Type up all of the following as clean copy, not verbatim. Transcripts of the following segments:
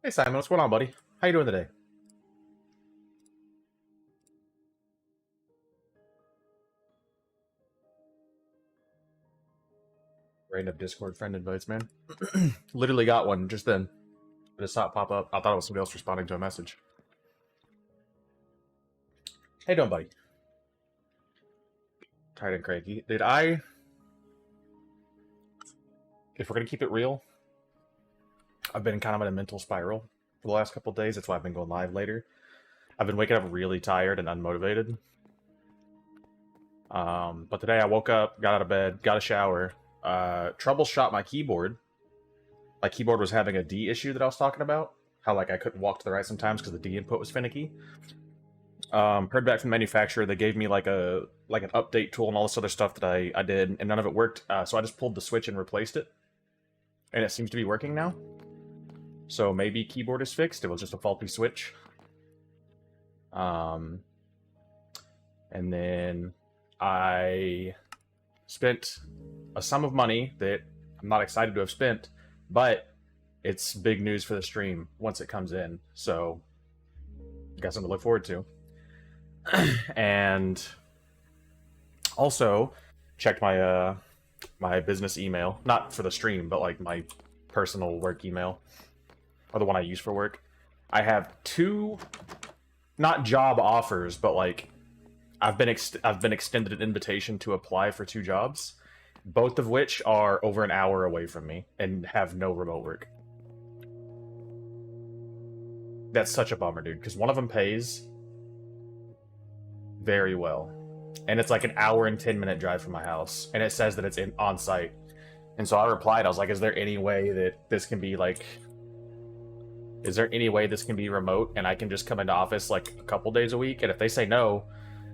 Hey Simon, what's going on, buddy? How you doing today? Random Discord friend invites, man. Literally got one just then. I just saw it pop up. I thought it was somebody else responding to a message. How you doing, buddy? Tired and cranky. If we're gonna keep it real, I've been kind of in a mental spiral for the last couple of days. That's why I've been going live later. I've been waking up really tired and unmotivated. But today I woke up, got out of bed, got a shower, troubleshot my keyboard. My keyboard was having a D issue that I was talking about. How like I couldn't walk to the right sometimes because the D input was finicky. Heard back from the manufacturer. They gave me like an update tool and all this other stuff that I did, and none of it worked. So I just pulled the switch and replaced it, and it seems to be working now. So maybe keyboard is fixed. It was just a faulty switch. And then I spent a sum of money that I'm not excited to have spent, but it's big news for the stream once it comes in. So got something to look forward to. And also checked my my business email, not for the stream, but like my personal work email, or the one I use for work. I have two, not job offers, but like I've been extended an invitation to apply for two jobs, both of which are over an hour away from me and have no remote work. That's such a bummer, dude, because one of them pays very well, and it's like an hour and 10-minute drive from my house, and it says that it's on site. And so I replied, I was like, is there any way that this can be like, is there any way this can be remote and I can just come into office like a couple days a week? And if they say no,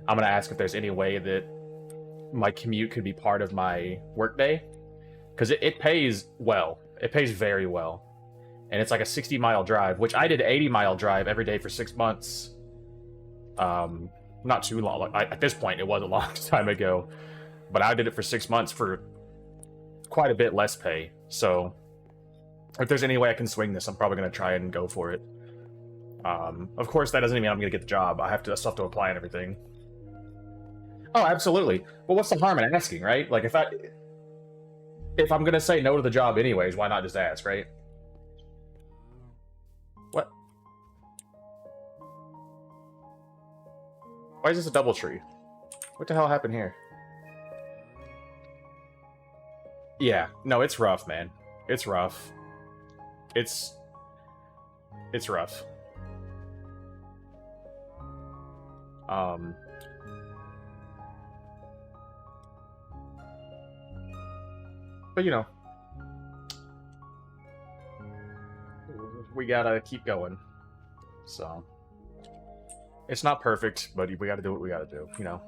I'm gonna ask if there's any way that my commute could be part of my workday, because it pays well. It pays very well, and it's like a 60-mile drive, which I did 80-mile drive every day for 6 months. Not too long. At this point, it was a long time ago, but I did it for 6 months for quite a bit less pay. So if there's any way I can swing this, I'm probably going to try and go for it. Of course, that doesn't mean I'm going to get the job. I still have to apply and everything. Oh, absolutely. Well, what's the harm in asking, right? Like, if I'm going to say no to the job anyways, why not just ask, right? What? Why is this a double tree? What the hell happened here? Yeah, no, it's rough, man. It's rough. It's rough. But you know, we gotta keep going. So it's not perfect, but we gotta do what we gotta do, you know.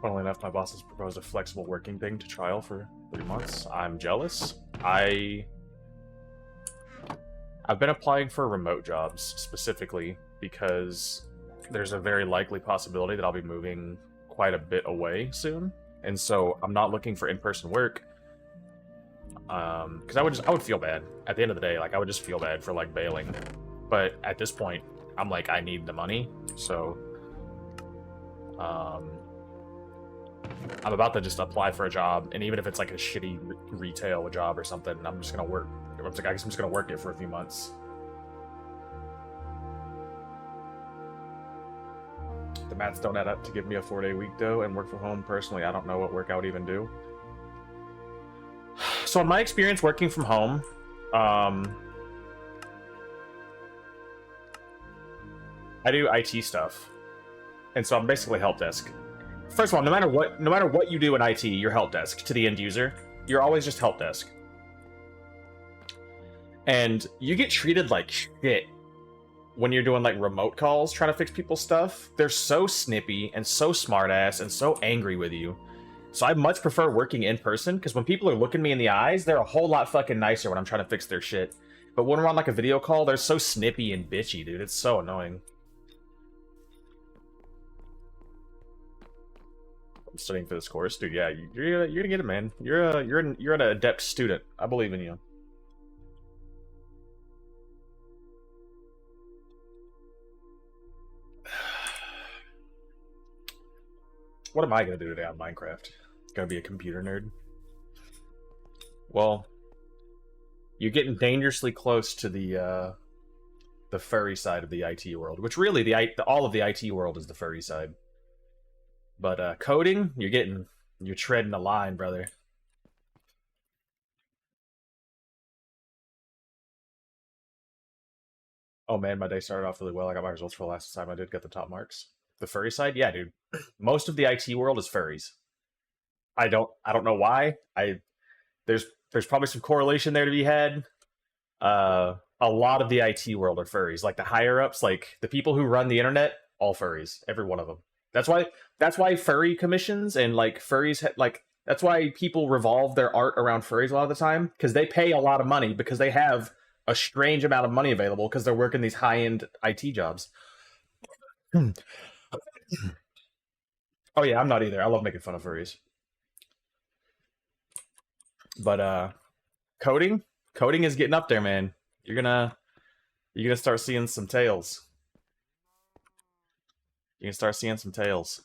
Funnily enough, my boss has proposed a flexible working thing to trial for 3 months. I'm jealous. I've been applying for remote jobs specifically because there's a very likely possibility that I'll be moving quite a bit away soon, and so I'm not looking for in-person work. Because I would feel bad at the end of the day. Like, I would just feel bad for like bailing. But at this point, I'm like, I need the money, so I'm about to just apply for a job, and even if it's like a shitty retail job or something, I'm just gonna work. I guess I'm just gonna work it for a few months. The maths don't add up to give me a 4-day week though, and work from home personally. I don't know what work I would even do. So in my experience working from home, I do IT stuff, and so I'm basically help desk. First of all, no matter what you do in IT, you're help desk to the end user. You're always just help desk, and you get treated like shit when you're doing like remote calls trying to fix people's stuff. They're so snippy and so smartass and so angry with you. So I much prefer working in person, because when people are looking me in the eyes, they're a whole lot fucking nicer when I'm trying to fix their shit. But when we're on like a video call, they're so snippy and bitchy, dude. It's so annoying. I'm studying for this course, dude. Yeah, you're gonna get it, man. You're an adept student. I believe in you. What am I gonna do today on Minecraft? Gonna be a computer nerd? Well, you're getting dangerously close to the furry side of the IT world, which really all of the IT world is the furry side. But coding, you're treading a line, brother. Oh man, my day started off really well. I got my results for the last time I did get the top marks. The furry side, yeah, dude. Most of the IT world is furries. I don't know why. There's probably some correlation there to be had. A lot of the IT world are furries. Like the higher ups, like the people who run the internet, all furries, every one of them. That's why furry commissions and like furries like that's why people revolve their art around furries a lot of the time because they pay a lot of money because they have a strange amount of money available because they're working these high end IT jobs. Oh yeah, I'm not either. I love making fun of furries. But coding is getting up there, man. You're gonna start seeing some tails. You can start seeing some tails.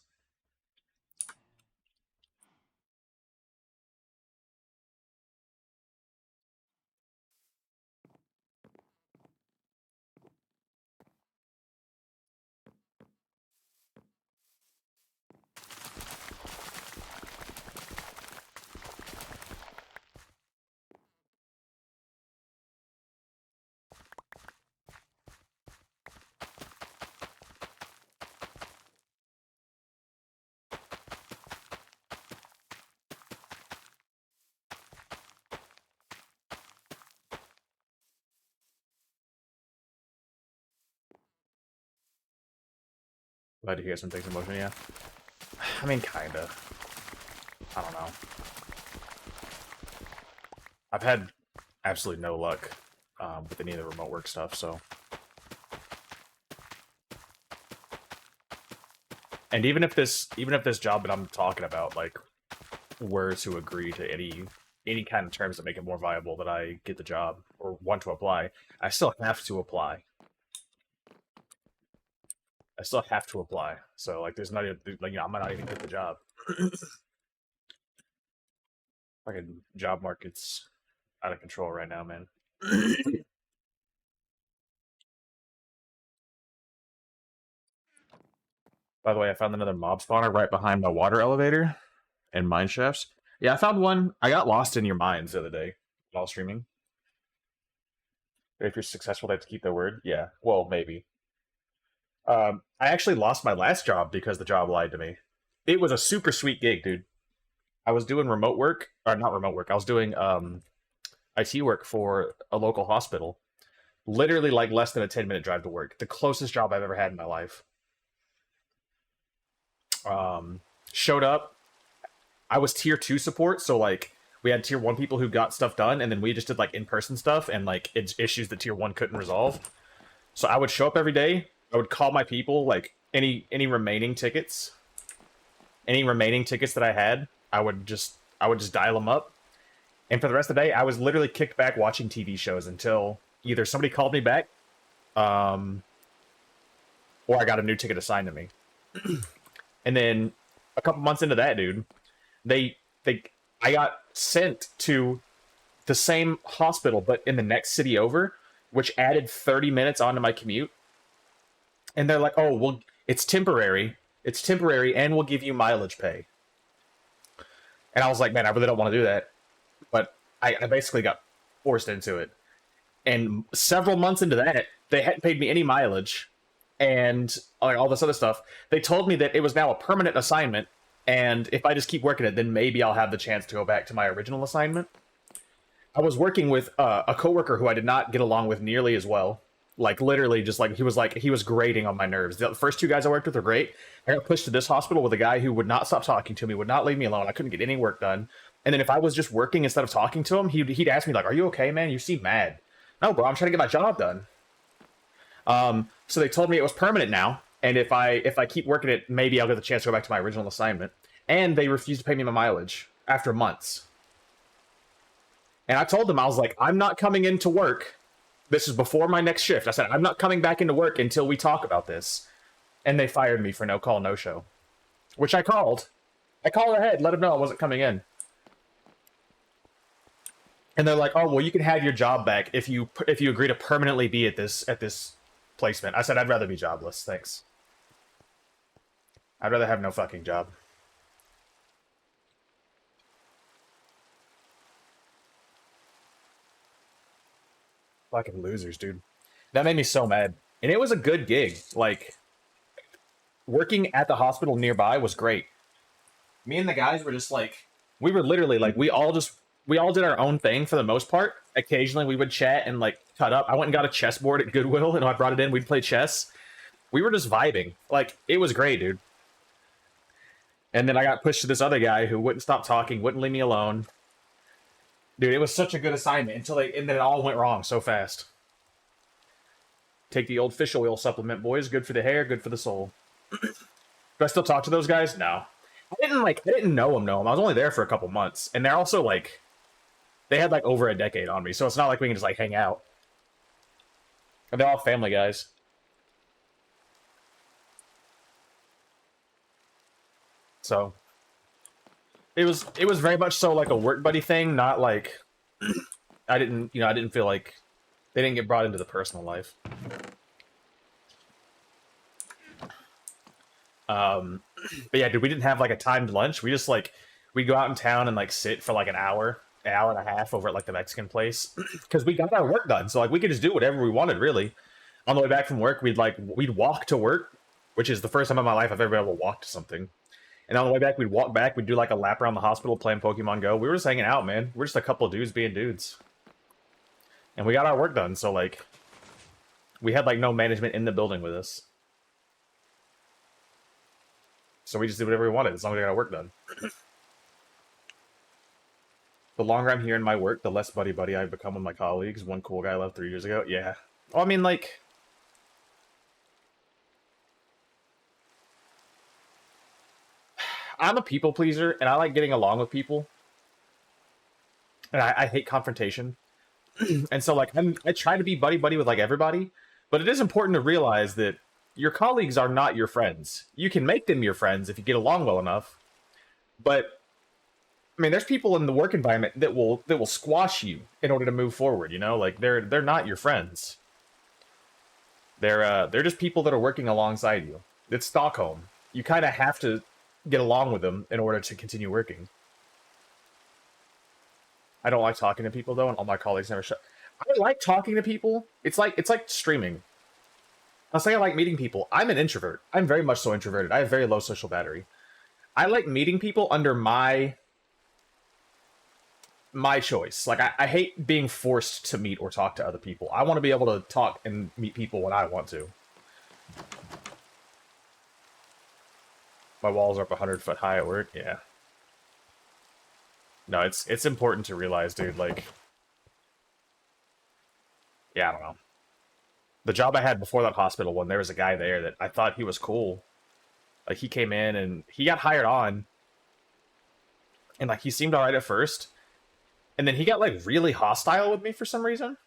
Glad to hear some things in motion, yeah. I mean, kinda. I don't know. I've had absolutely no luck with any of the remote work stuff, so. And even if this job that I'm talking about, like, were to agree to any kind of terms that make it more viable that I get the job or want to apply, I still have to apply. I still have to apply. So like, there's not even, like, I might not even get the job. Fucking job market's out of control right now, man. By the way, I found another mob spawner right behind my water elevator and mine shafts. Yeah, I found one. I got lost in your mines the other day while streaming. If you're successful, they have to keep their word. Yeah, well, maybe. I actually lost my last job because the job lied to me. It was a super sweet gig, dude. I was doing remote work, or not remote work. I was doing IT work for a local hospital. Literally, like less than a 10-minute drive to work. The closest job I've ever had in my life. Showed up. I was tier 2 support, so like we had tier 1 people who got stuff done, and then we just did like in-person stuff and like it's issues that tier 1 couldn't resolve. So I would show up every day. I would call my people, like any remaining tickets, that I had. I would just dial them up, and for the rest of the day, I was literally kicked back watching TV shows until either somebody called me back, or I got a new ticket assigned to me. And then a couple months into that, dude, I got sent to the same hospital but in the next city over, which added 30 minutes onto my commute. And they're like, "Oh, well, it's temporary, and we'll give you mileage pay." And I was like, "Man, I really don't want to do that," but I basically got forced into it. And several months into that, they hadn't paid me any mileage, and like all this other stuff. They told me that it was now a permanent assignment, and if I just keep working it, then maybe I'll have the chance to go back to my original assignment. I was working with a coworker who I did not get along with nearly as well. Like literally, just like he was grating on my nerves. The first two guys I worked with were great. I got pushed to this hospital with a guy who would not stop talking to me, would not leave me alone. I couldn't get any work done. And then if I was just working instead of talking to him, he'd ask me like, "Are you okay, man? You seem mad." No, bro, I'm trying to get my job done. So they told me it was permanent now, and if I keep working it, maybe I'll get the chance to go back to my original assignment. And they refused to pay me my mileage after months. And I told them, I was like, I'm not coming into work. This is before my next shift. I said, I'm not coming back into work until we talk about this. And they fired me for no call, no show. Which I called. I called ahead, let them know I wasn't coming in. And they're like, oh, well, you can have your job back if you agree to permanently be at this placement. I said, I'd rather be jobless, thanks. I'd rather have no fucking job. Fucking losers, dude. That made me so mad. And it was a good gig. Like, working at the hospital nearby was great. Me and the guys were just like, we were literally like, we all did our own thing for the most part. Occasionally we would chat and like cut up. I went and got a chessboard at Goodwill and I brought it in. We'd play chess. We were just vibing. Like, it was great, dude. And then I got pushed to this other guy who wouldn't stop talking, wouldn't leave me alone. Dude, it was such a good assignment and then it all went wrong so fast. Take the old fish oil supplement, boys. Good for the hair, good for the soul. Do I still talk to those guys? No. I didn't know them. I was only there for a couple months. And they're also like, they had like over a decade on me. So it's not like we can just like hang out. And they're all family guys. So it was very much so like a work buddy thing, not like I didn't feel like they didn't get brought into the personal life. But yeah, dude, we didn't have like a timed lunch. We just like we'd go out in town and like sit for like an hour and a half over at like the Mexican place because we got our work done. So like we could just do whatever we wanted, really. On the way back from work, we'd walk to work, which is the first time in my life I've ever been able to walk to something. And on the way back, we'd walk back. We'd do like a lap around the hospital playing Pokemon Go. We were just hanging out, man. We're just a couple of dudes being dudes. And we got our work done. So like, we had like no management in the building with us. So we just did whatever we wanted as long as we got our work done. The longer I'm here in my work, the less buddy I've become with my colleagues. One cool guy left 3 years ago. Yeah. Well, I mean, like, I'm a people pleaser, and I like getting along with people. And I hate confrontation. And so, like, I try to be buddy with, like, everybody. But it is important to realize that your colleagues are not your friends. You can make them your friends if you get along well enough. But, I mean, there's people in the work environment that will squash you in order to move forward, you know? Like, they're not your friends. They're just people that are working alongside you. It's Stockholm. You kind of have to get along with them in order to continue working. I don't like talking to people though, and all my colleagues never shut. I like talking to people. It's like streaming. I'll say I like meeting people. I'm an introvert. I'm very much so introverted. I have very low social battery. I like meeting people under my choice. Like I hate being forced to meet or talk to other people. I want to be able to talk and meet people when I want to. My walls are up 100 foot high at work. Yeah. No, it's important to realize, dude, like, yeah, I don't know. The job I had before that hospital one, there was a guy there that I thought he was cool. Like, he came in and he got hired on. And, like, he seemed alright at first. And then he got, like, really hostile with me for some reason.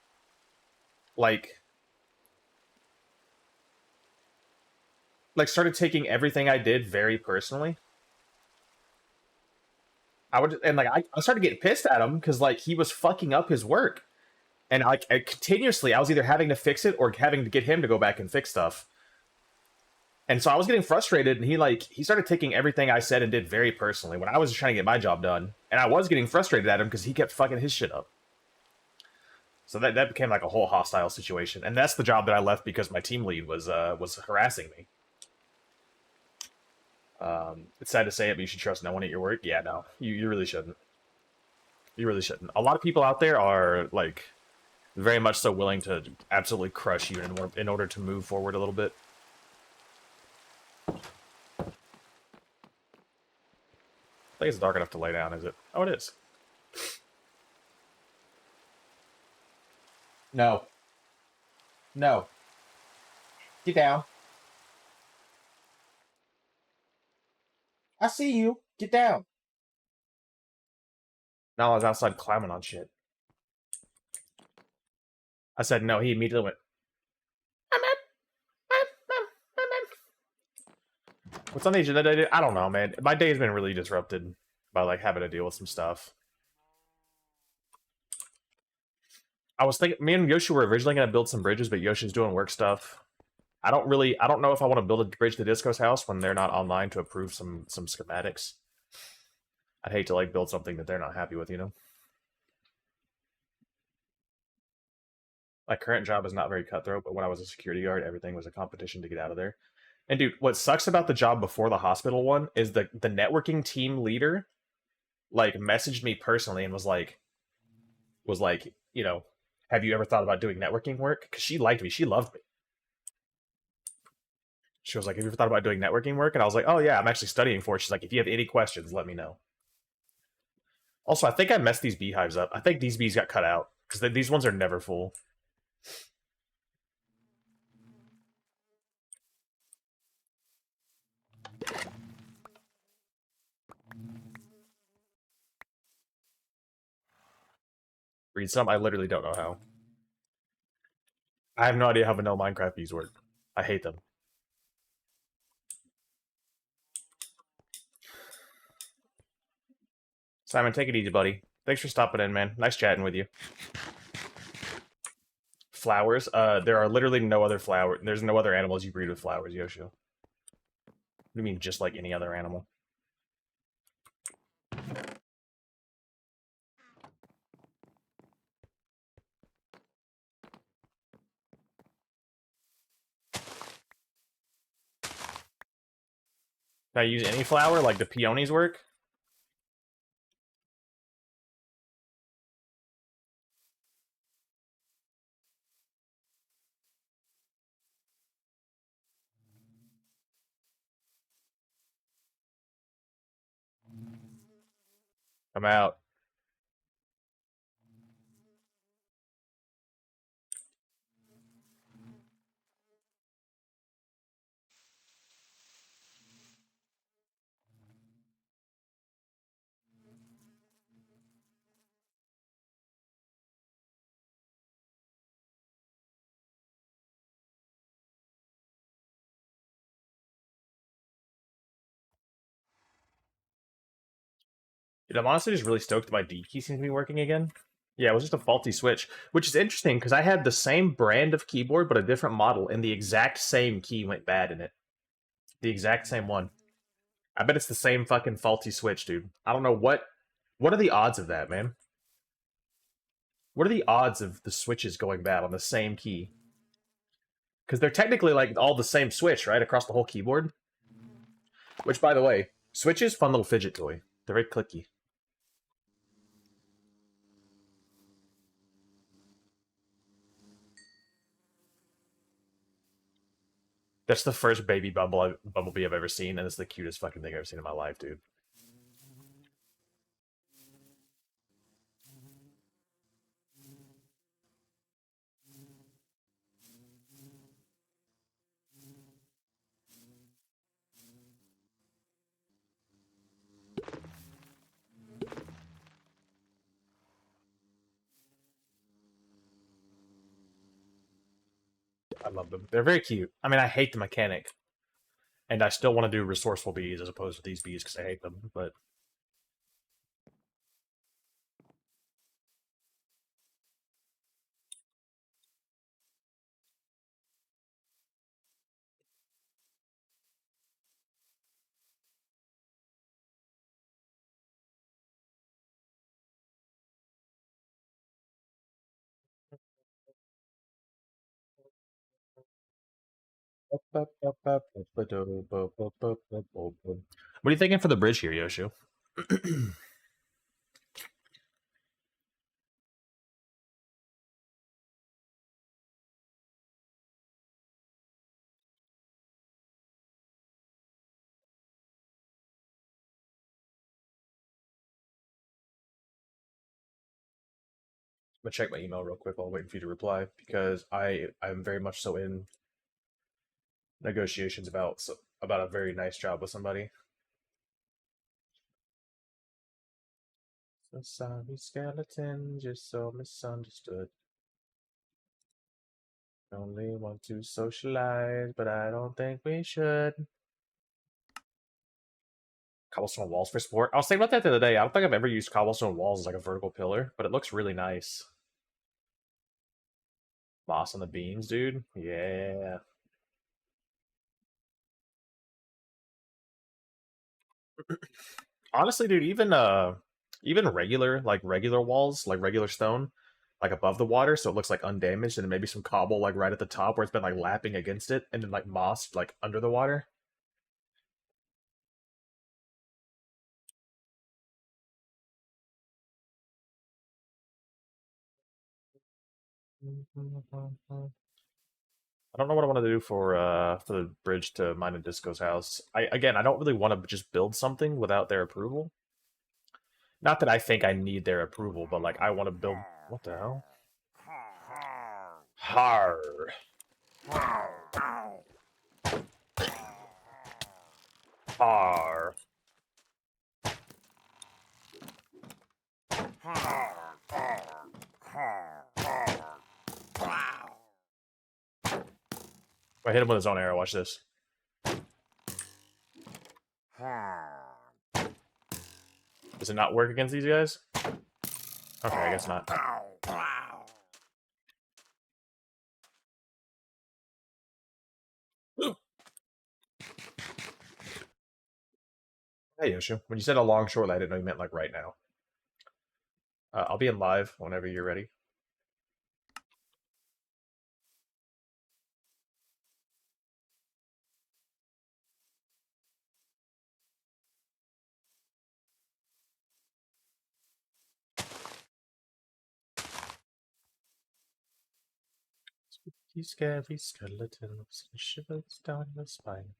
Like, started taking everything I did very personally. I started getting pissed at him because like he was fucking up his work, and like continuously I was either having to fix it or having to get him to go back and fix stuff. And so I was getting frustrated, and he started taking everything I said and did very personally when I was just trying to get my job done, and I was getting frustrated at him because he kept fucking his shit up. So that became like a whole hostile situation, and that's the job that I left because my team lead was harassing me. It's sad to say it, but you should trust no one at your work. Yeah, no, you really shouldn't. You really shouldn't. A lot of people out there are like very much so willing to absolutely crush you in order to move forward a little bit. I think it's dark enough to lay down, is it? Oh, it is. No. No. Get down. I see you. Get down. Now I was outside climbing on shit. I said no. He immediately went, what's on the agenda? I don't know, man. My day has been really disrupted by like having to deal with some stuff. I was thinking, me and Yoshu were originally going to build some bridges, but Yoshu's doing work stuff. I don't know if I want to build a bridge to Disco's house when they're not online to approve some schematics. I'd hate to like build something that they're not happy with, you know. My current job is not very cutthroat, but when I was a security guard, everything was a competition to get out of there. And dude, what sucks about the job before the hospital one is the networking team leader like messaged me personally and was like, you know, have you ever thought about doing networking work? Because she liked me, she loved me. She was like, have you ever thought about doing networking work? And I was like, oh yeah, I'm actually studying for it. She's like, if you have any questions, let me know. Also, I think I messed these beehives up. I think these bees got cut out because these ones are never full. Read some. I literally don't know how. I have no idea how vanilla Minecraft bees work. I hate them. Simon, take it easy, buddy. Thanks for stopping in, man. Nice chatting with you. Flowers. There are literally no other flower. There's no other animals you breed with flowers, Yoshu. What do you mean, just like any other animal? Can I use any flower, like the peonies work? I'm out. Dude, I'm honestly just really stoked that my D key seems to be working again. Yeah, it was just a faulty switch, which is interesting because I had the same brand of keyboard but a different model, and the exact same key went bad in it. The exact same one. I bet it's the same fucking faulty switch, dude. I don't know what. What are the odds of that, man? What are the odds of the switches going bad on the same key? Because they're technically like all the same switch, right, across the whole keyboard. Which, by the way, switches fun little fidget toy. They're very clicky. That's the first baby bumblebee I've ever seen, and it's the cutest fucking thing I've ever seen in my life, dude. I love them. They're very cute. I mean, I hate the mechanic, and I still want to do resourceful bees as opposed to these bees because I hate them. But what are you thinking for the bridge here, Yoshu? I'm gonna check my email real quick while waiting for you to reply because I'm very much so in negotiations about a very nice job with somebody. So sorry, skeleton, just so misunderstood. Only want to socialize, but I don't think we should. Cobblestone walls for support. I was thinking about that the other day. I don't think I've ever used cobblestone walls as like a vertical pillar, but it looks really nice. Moss on the beams, dude. Yeah. Honestly, dude, even regular walls, like regular stone, like above the water, so it looks like undamaged, and then maybe some cobble like right at the top where it's been like lapping against it, and then like moss like under the water. I don't know what I want to do for the bridge to mine and Disco's house. I don't really want to just build something without their approval. Not that I think I need their approval, but like I want to build. What the hell? Har. Har. I hit him with his own arrow. Watch this. Does it not work against these guys? Okay, I guess not. Hey, Yoshu. When you said a long short, I didn't know you meant like right now. I'll be in live whenever you're ready. Spooky, scary skeletons and shivers down your spine.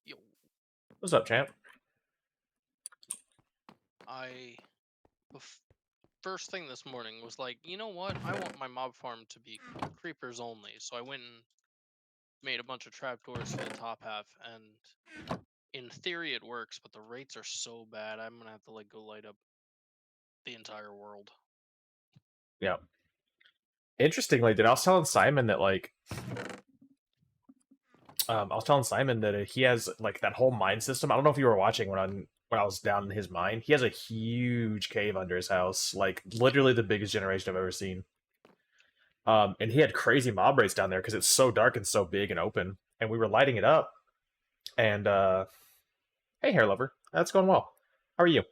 Yo. What's up, champ? First thing this morning was like, you know what? I want my mob farm to be creepers only. So I went and made a bunch of trapdoors for the top half, and in theory it works, but the rates are so bad. I'm gonna have to like go light up the entire world. Yeah. Interestingly, dude, I was telling Simon that like he has like that whole mine system. I don't know if you were watching when I was down in his mine. He has a huge cave under his house, like literally the biggest generation I've ever seen. And he had crazy mob rates down there because it's so dark and so big and open. And we were lighting it up. And hey, hair lover, that's going well. How are you?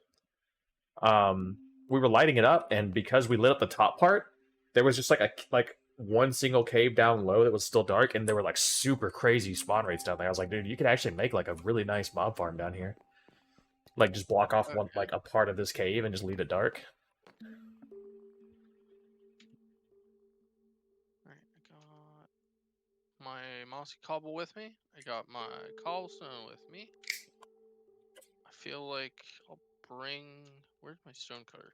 We were lighting it up, and because we lit up the top part, there was just like one single cave down low that was still dark, and there were like super crazy spawn rates down there. I was like, dude, you could actually make like a really nice mob farm down here. Like just block off one like a part of this cave and just leave it dark. Alright, I got my mossy cobble with me. I got my cobblestone with me. I feel like I'll bring... Where's my stone cutter?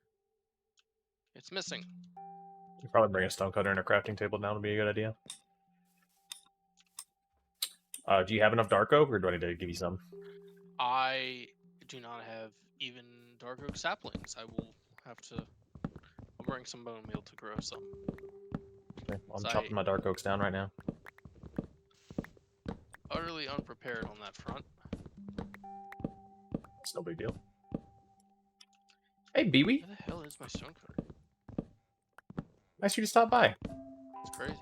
It's missing. You probably bring a stonecutter and a crafting table down would be a good idea. Do you have enough dark oak, or do I need to give you some? I do not have even dark oak saplings. I will have to... I'll bring some bone meal to grow some. Okay, I'm chopping my dark oaks down right now. Utterly unprepared on that front. It's no big deal. Hey, Beewee. Where the hell is my stone cutter? Nice of you to stop by. It's crazy.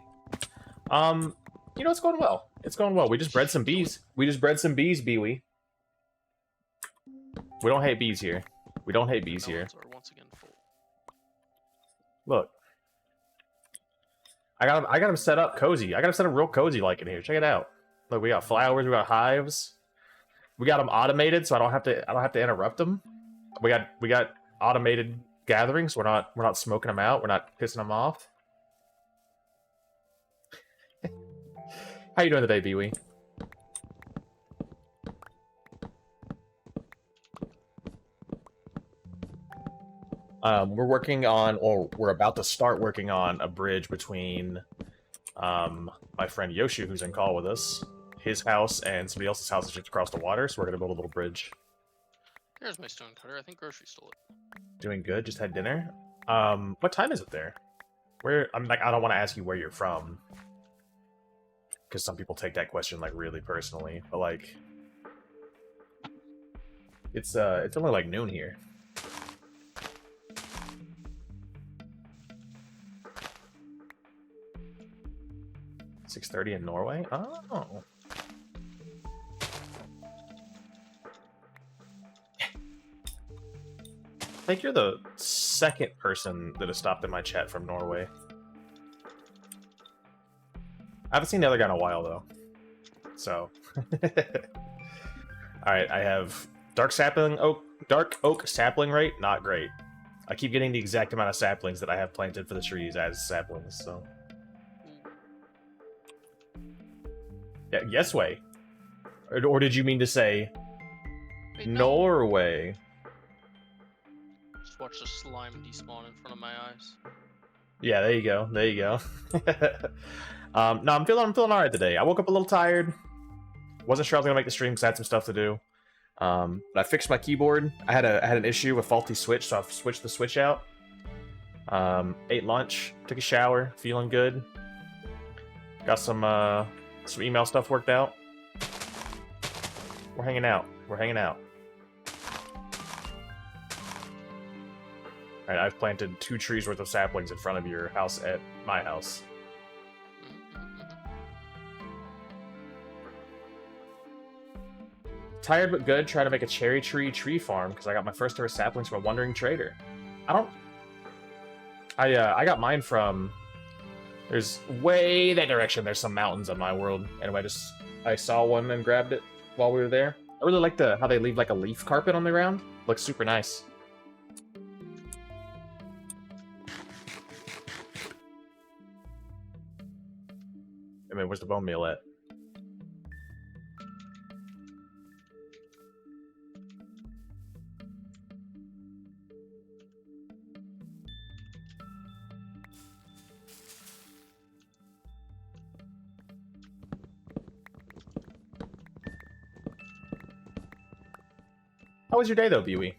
You know, it's going well. It's going well. We just bred some bees. We just bred some bees, Beewee. We don't hate bees here. We don't hate bees here. Are once again full. Look. I got them set up cozy. I got them set up real cozy like in here. Check it out. Look, we got flowers, we got hives. We got them automated, so I don't have to interrupt them. We got automated gatherings. We're not smoking them out. We're not pissing them off. How you doing today, Beewee? We're working on, or we're about to start working on a bridge between my friend Yoshu, who's in call with us, his house, and somebody else's house is just across the water, so we're going to build a little bridge. There's my stone cutter. I think Grocery stole it. Doing good. Just had dinner. What time is it there? Where I'm like, I don't want to ask you where you're from, because some people take that question like really personally. But like, it's only like noon here. 6:30 in Norway. Oh. I think you're the second person that has stopped in my chat from Norway. I haven't seen the other guy in a while, though. So. Alright, I have dark oak sapling rate, not great. I keep getting the exact amount of saplings that I have planted for the trees as saplings, so. Yeah, yes way. Or did you mean to say Wait, no. Norway? Just watch the slime despawn in front of my eyes. Yeah, there you go. There you go. No, I'm feeling alright today. I woke up a little tired. Wasn't sure I was gonna make the stream because I had some stuff to do. But I fixed my keyboard. I had an issue with faulty switch, so I've switched the switch out. Ate lunch, took a shower, feeling good. Got some email stuff worked out. We're hanging out. We're hanging out. Alright, I've planted 2 trees worth of saplings in front of your house at my house. Tired but good, trying to make a cherry tree farm because I got my first ever saplings from a wandering trader. I got mine from... There's way that direction, there's some mountains on my world. Anyway, I saw one and grabbed it while we were there. I really like how they leave like a leaf carpet on the ground. Looks super nice. I mean, where's the bone meal at? How was your day, though, Bewey?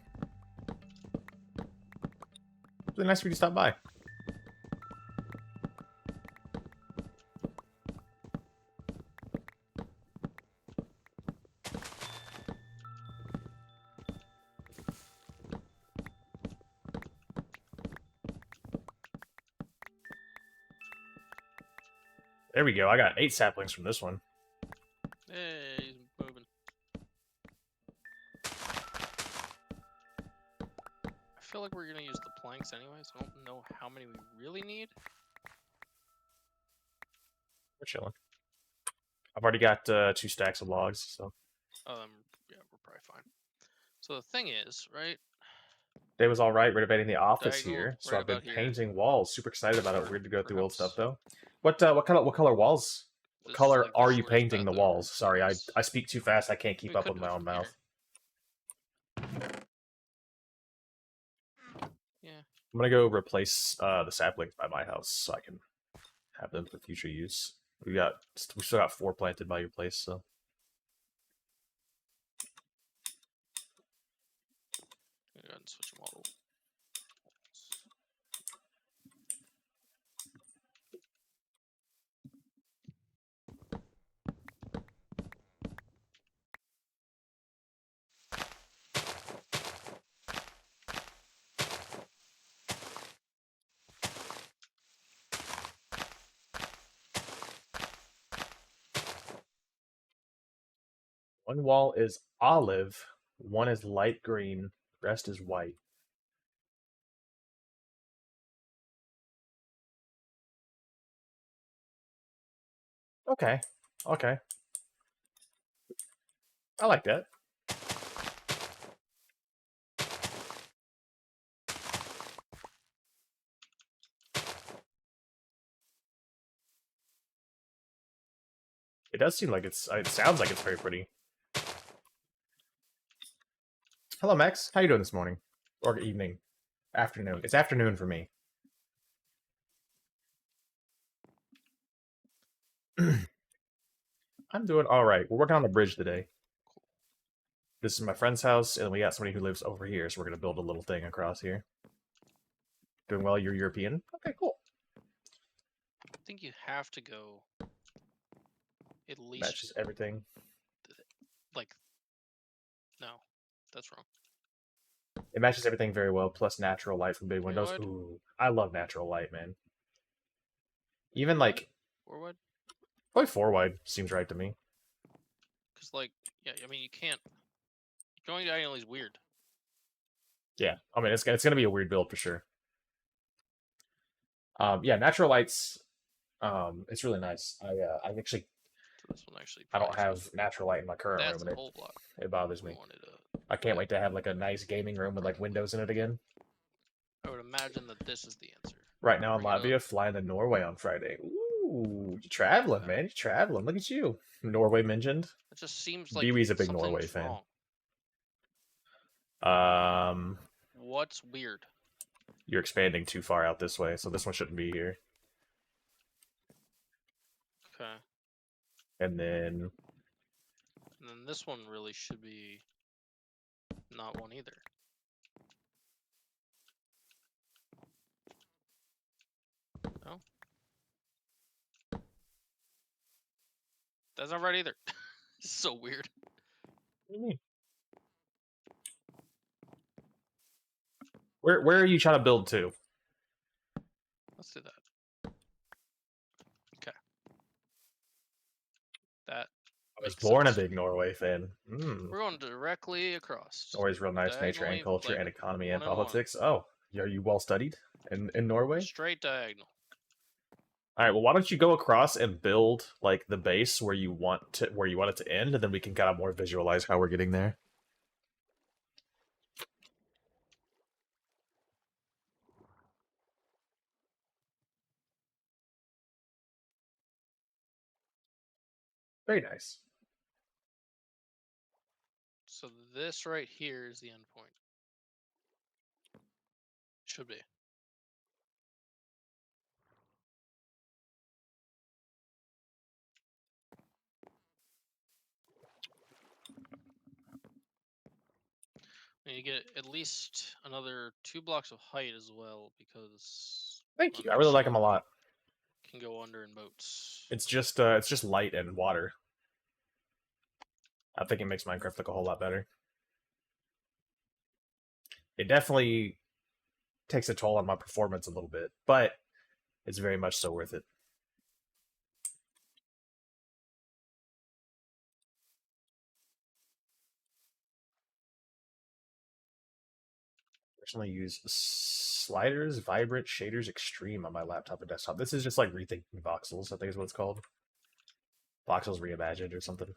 Really nice for you to stop by. There we go. I got 8 saplings from this one. Hey, he's moving. I feel like we're gonna use the planks anyways. I don't know how many we really need. We're chilling. I've already got 2 stacks of logs, so. Yeah, we're probably fine. So the thing is, right? Day was alright, renovating the office Diagonal, here, so right I've been about here. painting walls. Super excited about it. Or Weird to go through old perhaps stuff though. What color walls? What this is color like the are you shortest painting the path over walls? Sorry, because I speak too fast. I can't keep we up could with do my it own from mouth. Yeah. I'm gonna go replace the saplings by my house so I can have them for future use. We still got 4 planted by your place, so. Go ahead and switch them all. One wall is olive, one is light green, the rest is white. Okay. Okay. I like that. It does seem like it sounds like it's very pretty. Hello, Max. How you doing this morning? Or evening? Afternoon. It's afternoon for me. I'm doing alright. We're working on the bridge today. This is my friend's house, and we got somebody who lives over here, so we're gonna build a little thing across here. Doing well, you're European? Okay, cool. I think you have to go at least Matches everything. like no, that's wrong. It matches everything very well, plus natural light from big Three windows. wide? Ooh, I love natural light, man. Even Three like wide? 4 wide? probably 4 wide seems right to me. Because like yeah, I mean you can't. Going diagonally is weird. Yeah, I mean it's gonna be a weird build for sure. Yeah, natural lights. It's really nice. I actually So this one actually. I don't Probably have natural light in my current that's room, a and whole block. it bothers We me. wanted I can't wait to have like a nice gaming room with like windows in it again. I would imagine that this is the answer. Right now in Bring it Latvia, up. flying to Norway on Friday. Ooh, you traveling, man? You traveling? Look at you. Norway mentioned. It just seems like Bewee's a big something's Norway fan. wrong. What's weird? You're expanding too far out this way, so this one shouldn't be here. Okay. And then this one really should be not one either. No? That's not right either. It's so weird. what do you mean? Where are you trying to build to? Let's do that. Okay. That I was makes born sense. a big Norway fan. Mm. We're going directly across. Norway's real nice, nature and Diagonally, culture like and economy and 1 and 1. politics. Oh, are you well studied in Norway? Straight diagonal. All right. Well, why don't you go across and build like the base where you want it to end, and then we can kind of more visualize how we're getting there. Very nice. So this right here is the end point. Should be. And you get at least another 2 blocks of height as well because Thank you. I really like them a lot. can go under in boats. It's just light and water. I think it makes Minecraft look a whole lot better. It definitely takes a toll on my performance a little bit, but it's very much so worth it. Personally use sliders, vibrant, shaders, extreme on my laptop and desktop. This is just like rethinking voxels, I think is what it's called. Voxels reimagined or something.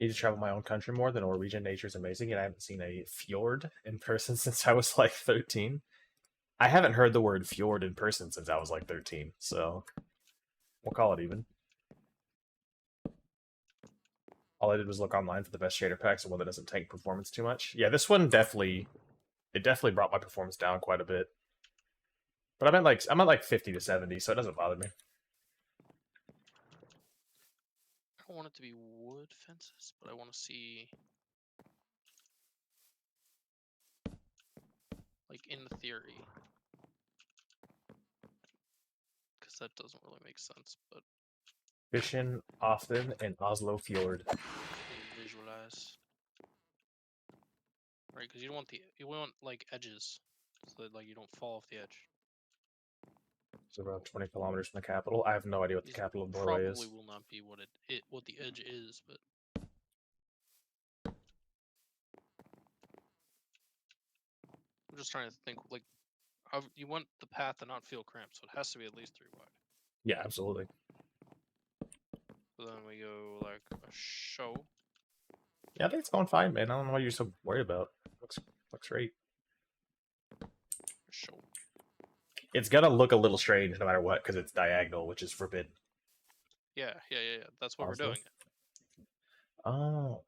Need to travel my own country more. The Norwegian nature is amazing, and I haven't seen a fjord in person since I was like 13. I haven't heard the word fjord in person since I was like 13, so we'll call it even. All I did was look online for the best shader packs and one that doesn't tank performance too much. Yeah, this one definitely brought my performance down quite a bit. But I'm at like 50 to 70, so it doesn't bother me. I don't want it to be wood fences, but I want to see, like, in theory, because that doesn't really make sense, but Fishing often in Oslo Fjord. visualize. Right, because you want like edges, so that like you don't fall off the edge. It's around 20 kilometers from the capital. I have no idea what the These capital of Norway is. probably will not be what the edge is, but I'm just trying to think like you want the path to not feel cramped, so it has to be at least 3 wide. Yeah, absolutely. So then we go like a show. Yeah, I think it's going fine, man. I don't know what you're so worried about. Looks great. A show. It's gonna look a little strange no matter what because it's diagonal, which is forbidden. Yeah. That's what we're Positive. doing. Oh.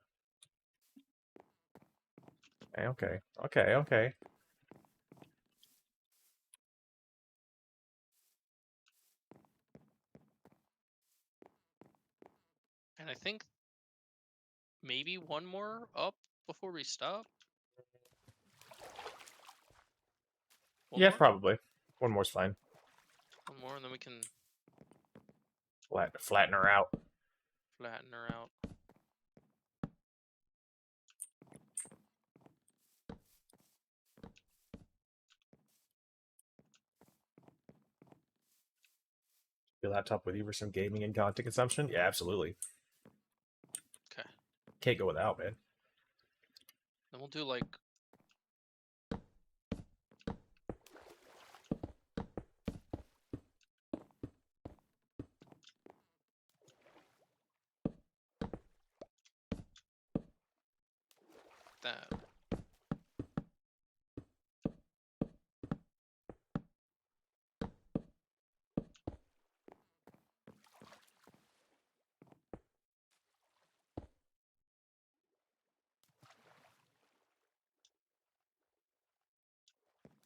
Okay. And I think maybe one more up before we stop. One Yeah, more. probably. One more's fine. One more, and then we can Flatten her out. flatten her out. Your laptop with you for some gaming and content consumption? Yeah, absolutely. Okay. Can't go without, man. Then we'll do like that.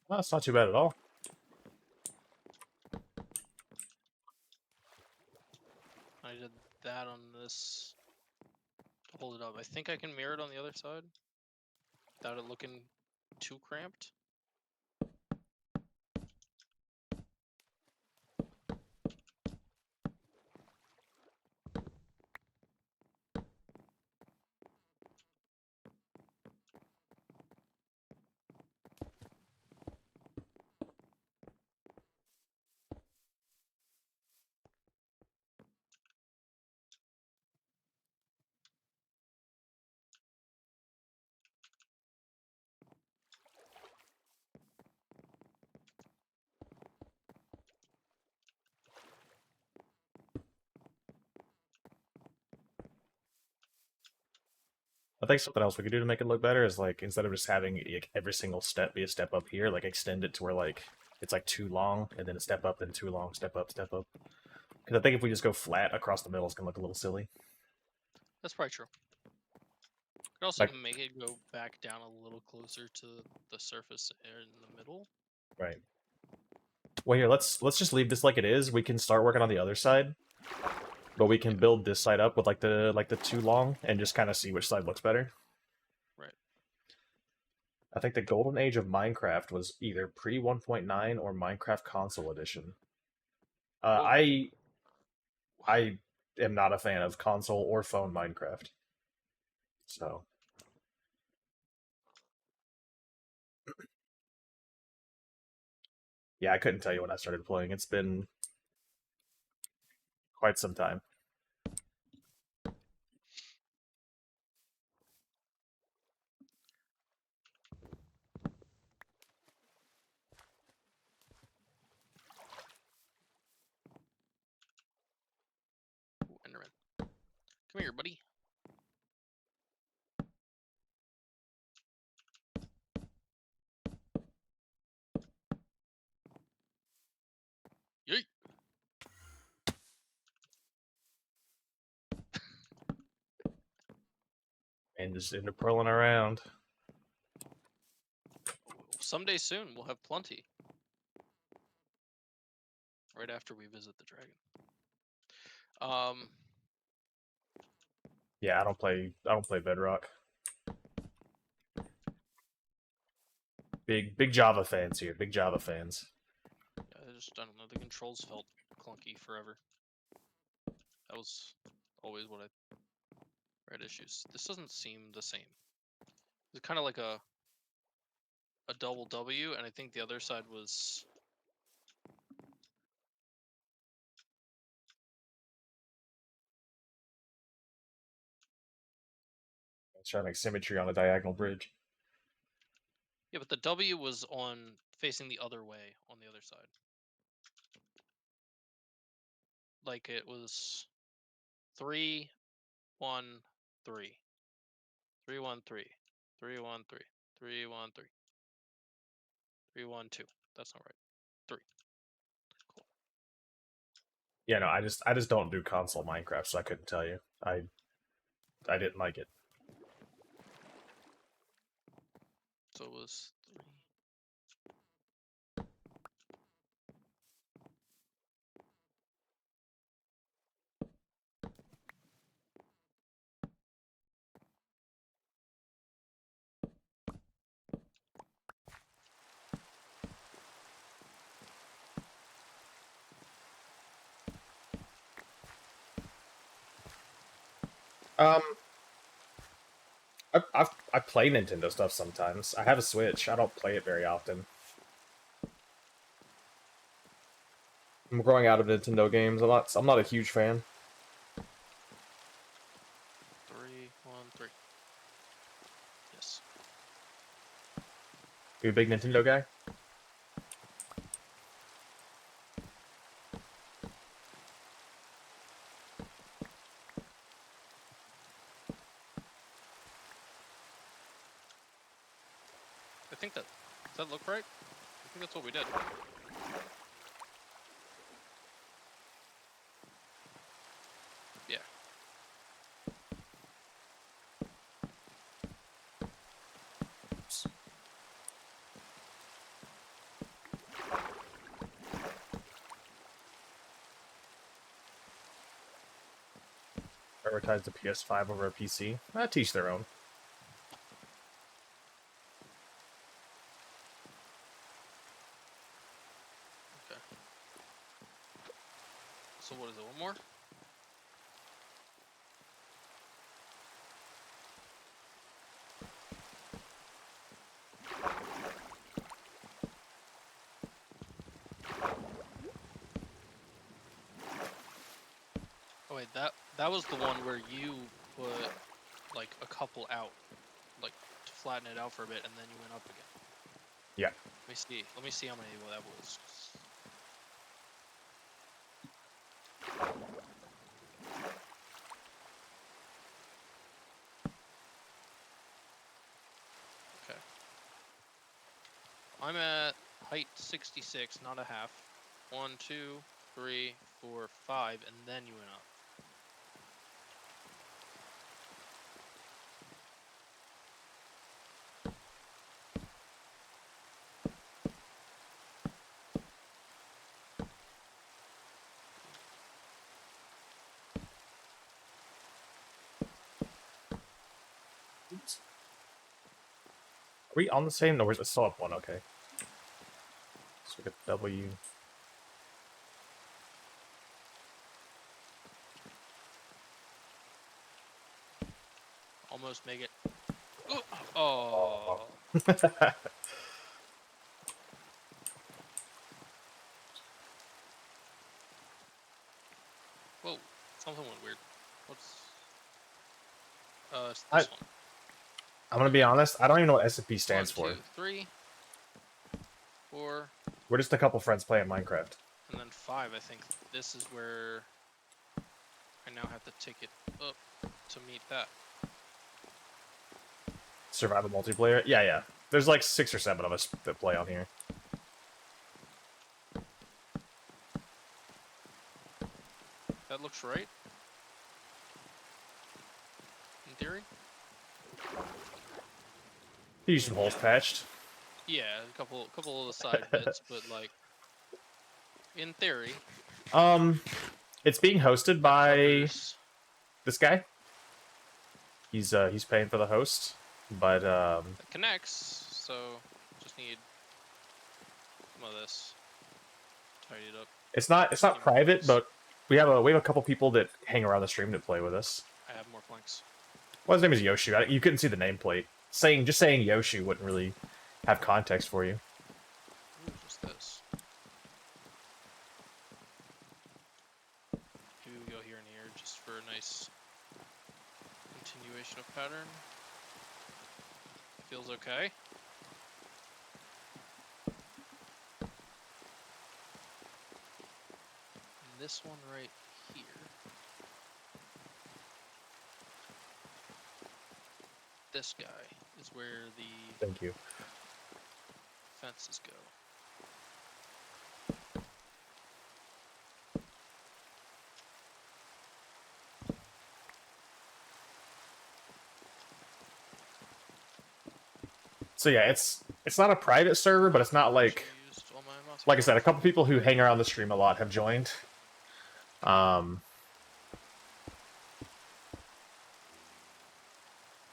Well, that's not too bad at all. I did that on this to hold it up. I think I can mirror it on the other side without it looking too cramped. I think something else we could do to make it look better is like instead of just having like, every single step be a step up here, like extend it to where like it's like too long and then a step up, then too long, step up, step up. Because I think if we just go flat across the middle, it's gonna look a little silly. That's probably true. Could also Like, make it go back down a little closer to the surface in the middle. right. Well, here let's just leave this like it is. We can start working on the other side, but we can Yeah. build this side up with like the too long and just kind of see which side looks better. Right. I think the golden age of Minecraft was either pre 1.9 or Minecraft Console Edition. Uh, Well, I I am not a fan of console or phone Minecraft. So yeah, I couldn't tell you when I started playing. It's been quite some time. ooh, Enderman. Come here, buddy. Yeet. And just end up purling around. Someday soon we'll have plenty. Right after we visit the dragon. Yeah, I don't play Bedrock. Big Java fans here. Big Java fans. I don't know. The controls felt clunky forever. That was always what I had issues. This doesn't seem the same. It's kind of like a double W, and I think the other side was. Let's try to make symmetry on a diagonal bridge. Yeah, but the W was on facing the other way on the other side. Like it was 3, 1, 3. 3, 1, 3. 3, 1, 3. 3, 1, 3. 3, 1, 2. That's not right. 3. Yeah, no, I just don't do console Minecraft, so I couldn't tell you. I didn't like it. So it was 3. Um, I play Nintendo stuff sometimes. I have a Switch. I don't play it very often. I'm growing out of Nintendo games. I'm not a huge fan. 3, 1, 3. Yes. You a big Nintendo guy? I think that does that look right? I think that's what we did. Yeah. Prioritize the PS5 over a PC. Teach their own. Okay. So what is it? One more? Oh wait, that was the one where you put like a couple out, like to flatten it out for a bit, and then you went up again. Yeah. Let me see. Let me see how many that was. Okay. I'm at height 66, not a half. 1, 2, 3, 4, 5, and then you went up. Are we on the same? No, we're still up one. Okay. So we get W. Almost make it. Ooh, oh. Whoa. Something went weird. What's. It's this one. I'm gonna be honest. I don't even know what SMP stands 1, for. 2, 3, 4, We're just a couple friends playing Minecraft. and then 5. I think this is where I now have to take it up to meet that. Survival multiplayer. Yeah, yeah. There's like 6 or 7 of us that play on here. That looks right. In theory. Use some holes patched. Yeah, a couple of the side bits, but like in theory. It's being hosted by Covers. this guy. He's paying for the host, but It connects, so just need some of this. Tidy it up. it's not private, but we have a couple people that hang around the stream that play with us. I have more planks. Well, his name is Yoshu. You couldn't see the nameplate. Just saying Yoshu wouldn't really have context for you. Ooh, what's this? Maybe we go here and here just for a nice continuation of pattern. Feels okay. And this one right here. This guy is where the Thank you. fences go. So yeah, it's not a private server, but it's not like Used all my mouse I said, a power. couple people who hang around the stream a lot have joined.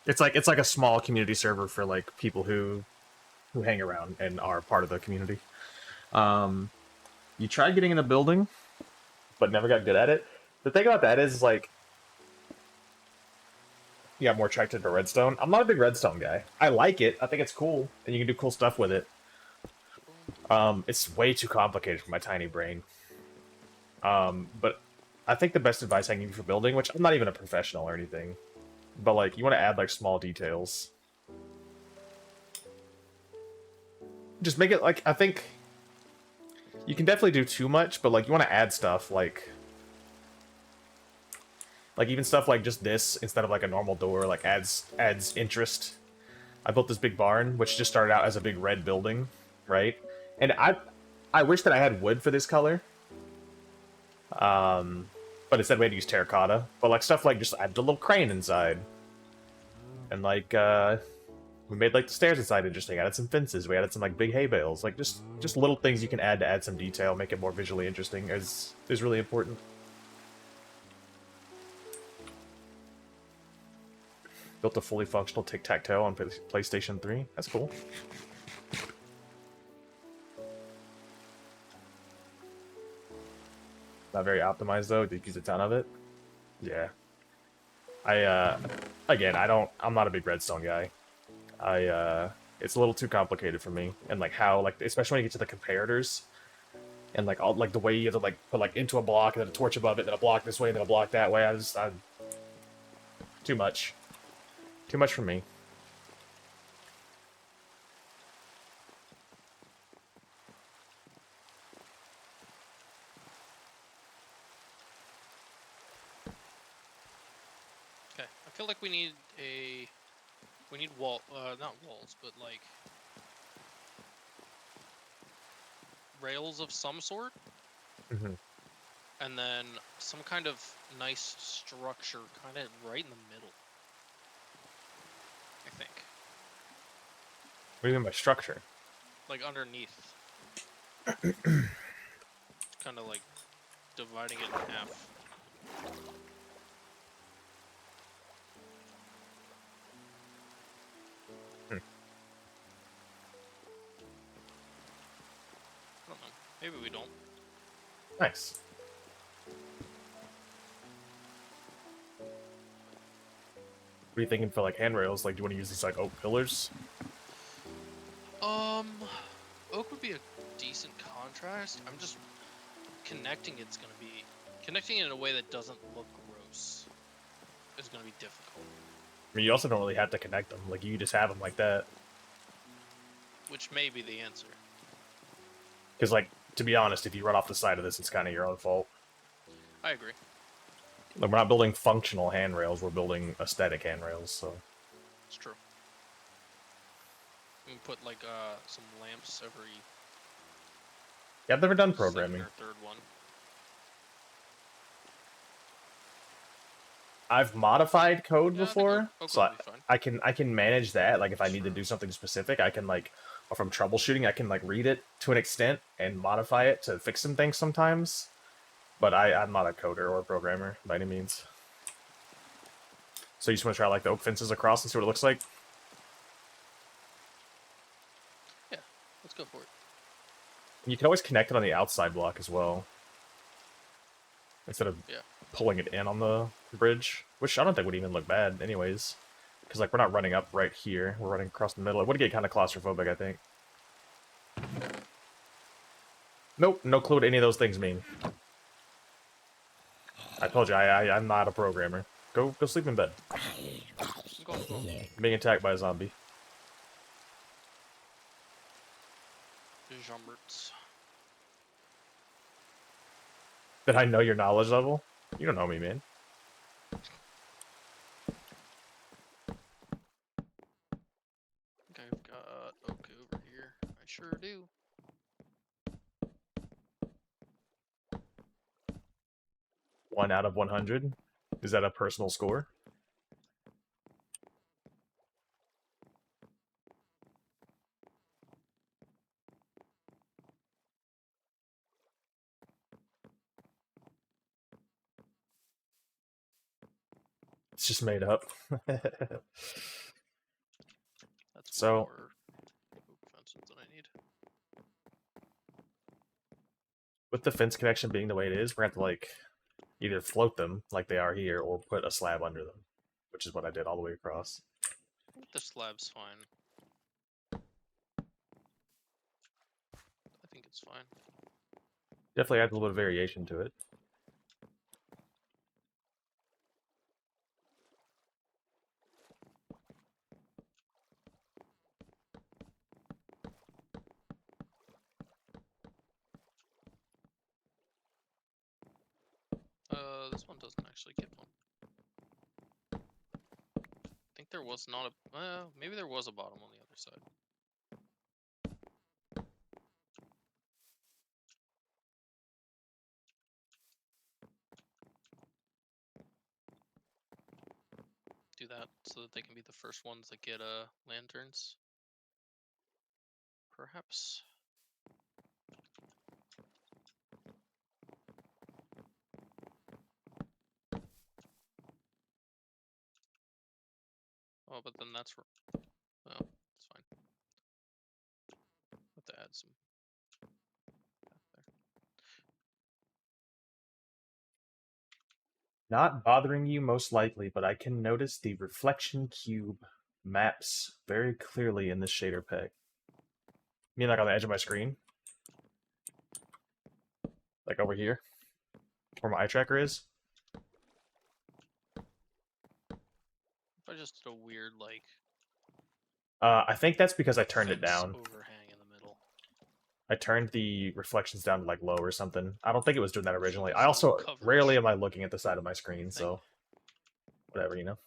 It's like a small community server for like people who hang around and are part of the community. You tried getting in a building, but never got good at it. The thing about that is like you got more attracted to redstone. I'm not a big redstone guy. I like it. I think it's cool, and you can do cool stuff with it. It's way too complicated for my tiny brain. But I think the best advice I can give you for building, which I'm not even a professional or anything, but like you want to add like small details. Just make it like I think you can definitely do too much, but like you want to add stuff like even stuff like just this instead of like a normal door like adds interest. I built this big barn which just started out as a big red building, right? And I wish that I had wood for this color. But instead we had to use terracotta. But like stuff like just add the little crane inside. And like we made like the stairs inside interesting, added some fences, we added some like big hay bales. Like just little things you can add to add some detail, make it more visually interesting is really important. Built a fully functional tic-tac-toe on PlayStation 3. That's cool. Not very optimized though. Did use a ton of it. Yeah. Again, I'm not a big redstone guy. It's a little too complicated for me. And like how, like, especially when you get to the comparators, and like all like the way you have to like put like into a block and then a torch above it, then a block this way, and then a block that way. Too much. Too much for me. Okay, I feel like we need not walls, but like rails of some sort, and then some kind of nice structure, kind of right in the middle. I think. What do you mean by structure? Like underneath. Kind of like dividing it in half. I don't know. Maybe we don't. Nice. What are you thinking for like handrails? Like, do you want to use these like oak pillars? Oak would be a decent contrast. I'm just connecting it in a way that doesn't look gross is gonna be difficult. I mean, you also don't really have to connect them. Like, you can just have them like that. Which may be the answer. Because, like, to be honest, if you run off the side of this, it's kind of your own fault. I agree. Like, we're not building functional handrails, we're building aesthetic handrails, so... It's true. We can put, like, some lamps every... Yeah, I've never done programming. Second or third one. I've modified code Yeah, before, Oak so would be fine. I can manage that. Like, if I need to Sure. do something specific, I can, like... Or from troubleshooting, I can, like, read it to an extent and modify it to fix some things sometimes. But I'm not a coder or a programmer, by any means. So you just want to try, like, the oak fences across and see what it looks like? Yeah, let's go for it. You can always connect it on the outside block as well. Instead of Yeah. pulling it in on the bridge. Which I don't think would even look bad anyways. Because, like, we're not running up right here. We're running across the middle. It would get kind of claustrophobic, I think. Nope, no clue what any of those things mean. I told you, I'm not a programmer. Go sleep in bed. Being attacked by a zombie. Jumberts. Did I know your knowledge level? You don't know me, man. I think I've got oak over here. I sure do. One out of 100? Is that a personal score? It's just made up. That's So- more hoop fences than I need. With the fence connection being the way it is, we're gonna have to like either float them like they are here, or put a slab under them, which is what I did all the way across. I think the slab's fine. I think it's fine. Definitely adds a little variation to it. This one doesn't actually get one. I think there was not a. Maybe there was a bottom on the other side. Do that so that they can be the first ones that get lanterns. Perhaps. Oh, but then that's. Oh, it's fine. Have to add some. There. Not bothering you most likely, but I can notice the reflection cube maps very clearly in this shader pack. You mean like on the edge of my screen? Like over here? Where my eye tracker is? If I just did a weird like. I think that's because I turned it fence down. Overhang in the middle. I turned the reflections down to like low or something. I don't think it was doing that So originally. there's I no also coverage rarely am I looking at the side of my screen, thing. so whatever, you know.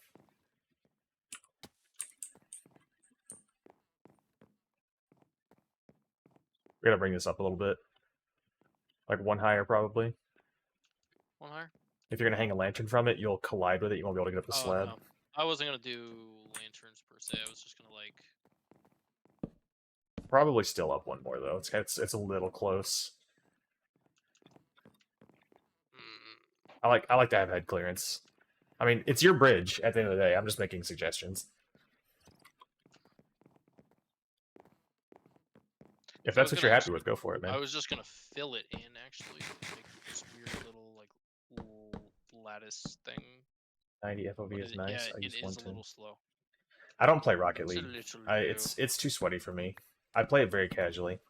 We're gonna bring this up a little bit, like one higher probably. One higher. If you're gonna hang a lantern from it, you'll collide with it. You won't be able to get up the Oh slab. no, I wasn't gonna do lanterns per se. I was just gonna like. Probably still up one more though. It's a little close. I like to have head clearance. I mean, it's your bridge at the end of the day. I'm just making suggestions. If that's what you're happy with, go for it, man. I was just gonna fill it in actually, make this weird little like lattice thing. 90 FOV is nice. Yeah, I it use is 110. a little slow. I don't play Rocket It's a League. little It's too sweaty for me. I play it very casually.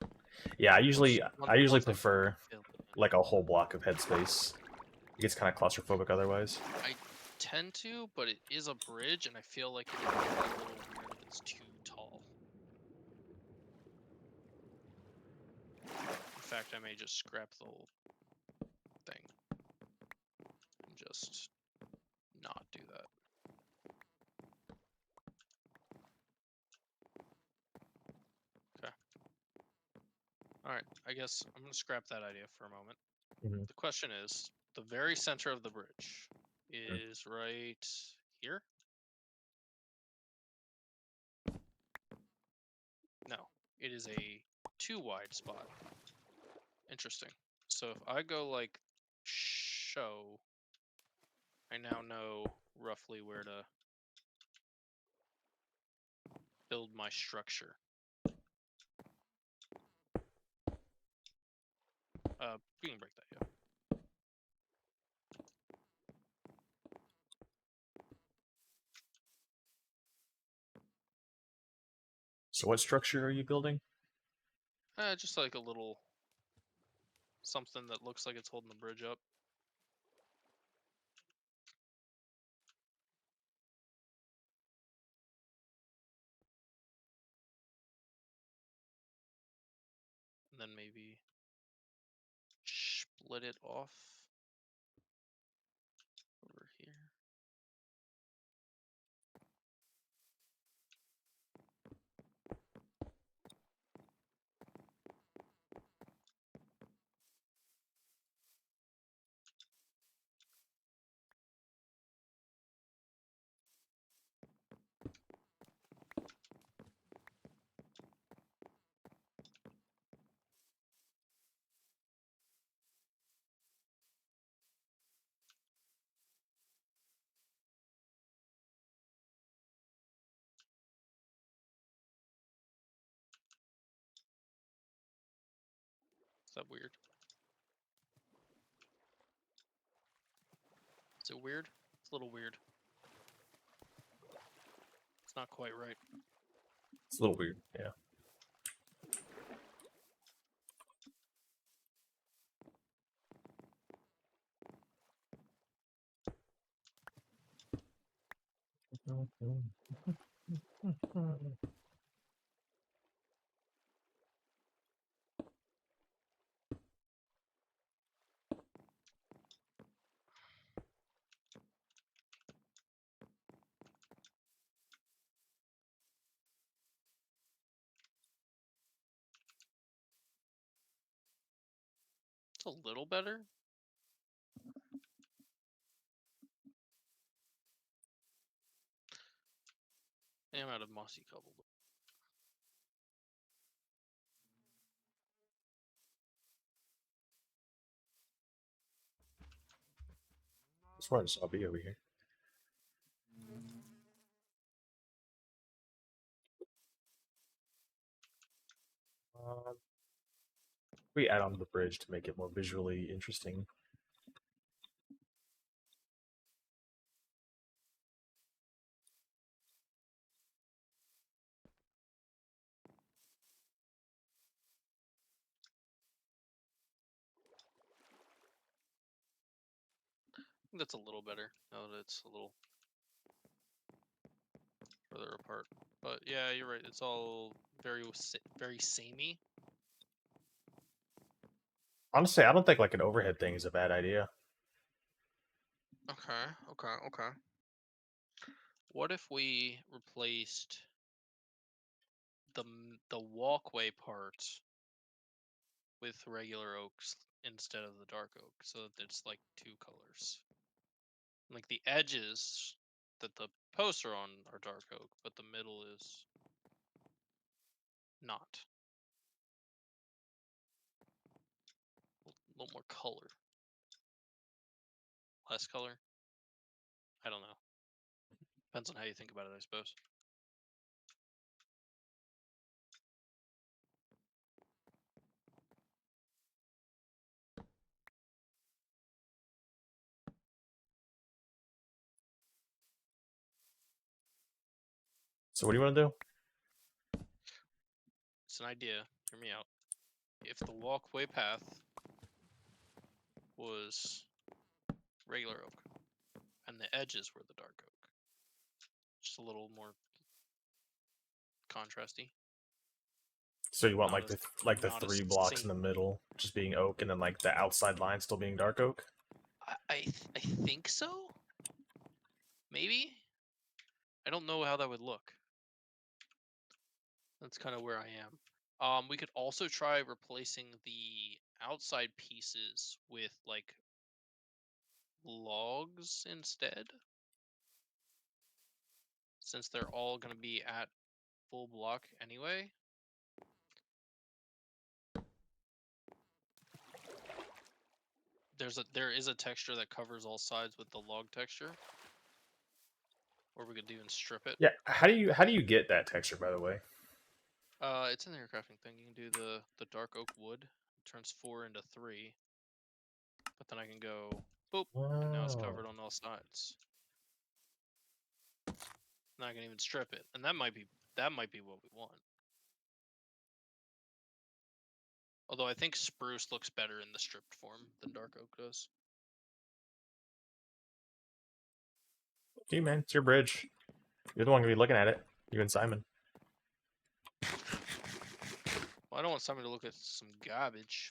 Yeah, I usually once prefer fill it in. like a whole block of headspace. It gets kind of claustrophobic otherwise. I tend to, but it is a bridge, and I feel like it would be a little weird if it's too tall. In fact, I may just scrap the whole thing and just not do that. Okay. Alright, I guess I'm going to scrap that idea for a moment. Mhm. The question is, the very center of the bridge is right here? No, it is a too wide spot. Interesting. So if I go like show, I now know roughly where to build my structure. We can break that, yeah. So what structure are you building? Just like a little something that looks like it's holding the bridge up. And then maybe split it off over here. Is that weird? Is it weird? It's a little weird. It's not quite right. It's a little weird, yeah. It's a little better. I'm out of mossy cobble. As far as I'll be over here. We add on the bridge to make it more visually interesting. I think that's a little better now that it's a little further apart. But yeah, you're right. It's all very samey. Honestly, I don't think like an overhead thing is a bad idea. Okay. What if we replaced the walkway part with regular oaks instead of the dark oak, so that it's like two colors? Like the edges that the posts are on are dark oak, but the middle is not. A little more color. Less color? I don't know. Depends on how you think about it, I suppose. So what do you want to do? It's an idea. Hear me out. If the walkway path was regular oak and the edges were the dark oak, just a little more contrasty. So you want Not like the not as 3 blocks in same. the middle just being oak, and then like the outside line still being dark oak? I think so. Maybe. I don't know how that would look. That's kind of where I am. We could also try replacing the outside pieces with like logs instead, since they're all going to be at full block anyway. There is a texture that covers all sides with the log texture, or we could even strip it. Yeah. How do you get that texture, by the way? It's in the crafting thing. You can do the dark oak wood. It turns 4 into 3, but then I can go boop, and now it's Oh. covered on all sides. Now I can even strip it, and that might be what we want. Although I think spruce looks better in the stripped form than dark oak does. Gee, man, it's your bridge. You're the one gonna be looking at it. You and Simon. Well, I don't want somebody to look at some garbage.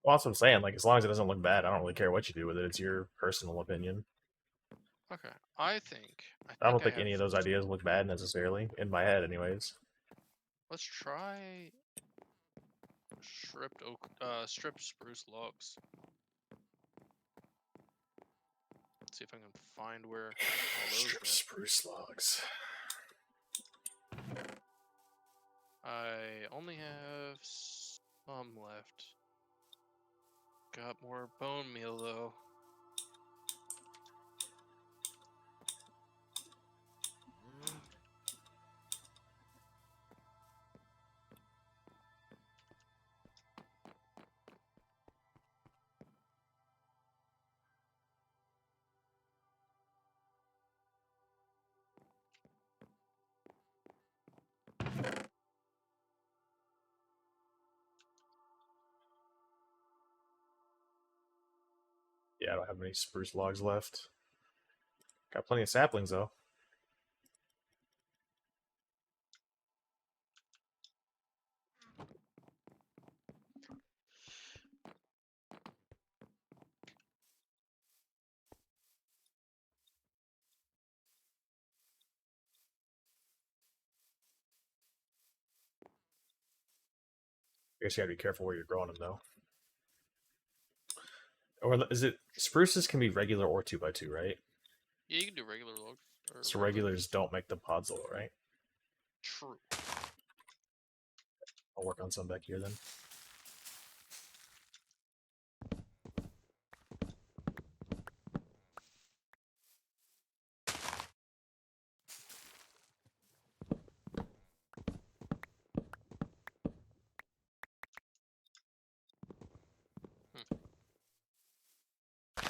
Well, that's what I'm saying. Like, as long as it doesn't look bad, I don't really care what you do with it. It's your personal opinion. Okay, I think I don't I think have. any of those ideas look bad necessarily, in my head, anyways. Let's try stripped spruce logs. Let's see if I can find where all those Strip went. spruce logs. I only have some left. Got more bone meal though. Yeah, I don't have any spruce logs left. Got plenty of saplings though. I guess you gotta be careful where you're growing them though. Or is it spruces can be regular or 2x2, right? Yeah, you can do regular logs. Or So regulars don't make the podzol, right? True. I'll work on some back here then. I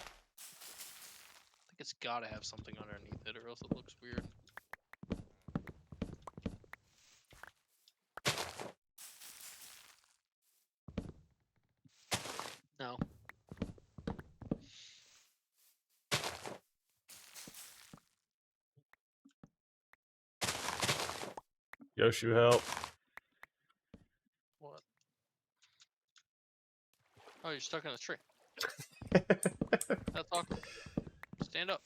think it's gotta have something underneath it, or else it looks weird. No. Yoshu, help. What? Oh, you're stuck in a tree. That's awkward. Stand up.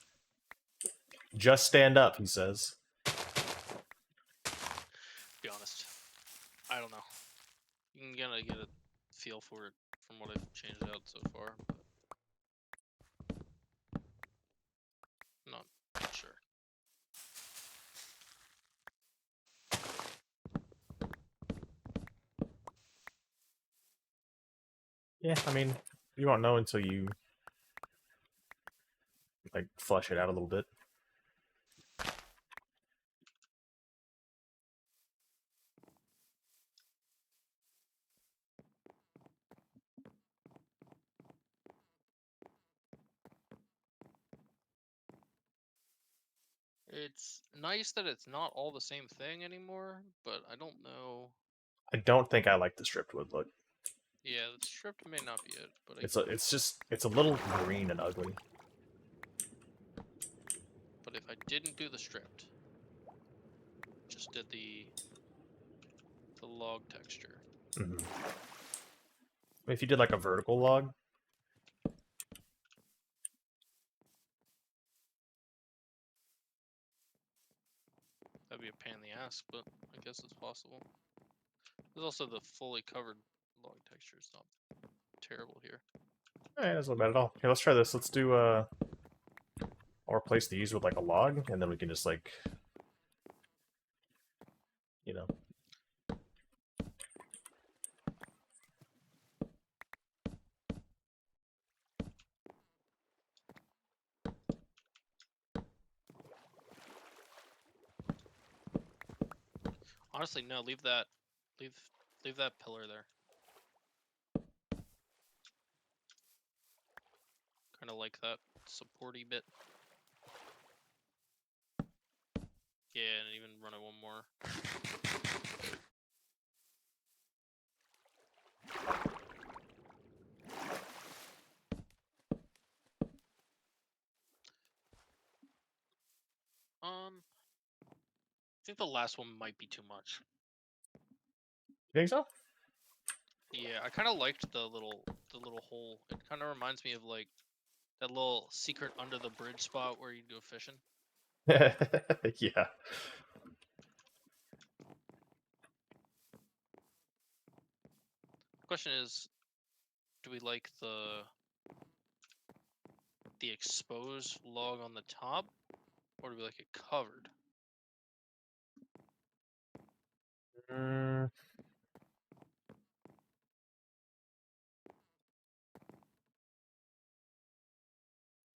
Just stand up, he says. Be honest. I don't know. You can kind of get a feel for it from what I've changed out so far, but I'm not sure. Yeah, I mean, you won't know until you like flush it out a little bit. It's nice that it's not all the same thing anymore, but I don't know. I don't think I like the stripped wood look. Yeah, the stripped may not be it, but It's a little green and ugly. but if I didn't do the stripped, just did the log texture. Mm-hmm. If you did like a vertical log, That'd be a pain in the ass, but I guess it's possible. There's also the fully covered log texture. It's not terrible here. that's not bad at all. Here, let's try this. Let's do I'll replace these with like a log, and then we can just like, you know. Honestly, no. Leave that. Leave that pillar there. Kind of like that supporty bit. Yeah, and even run it one more. I think the last one might be too much. You think so? Yeah, I kind of liked the little hole. It kind of reminds me of like that little secret under the bridge spot where you go fishing. Yeah. Question is, do we like the exposed log on the top, or do we like it covered? Mm,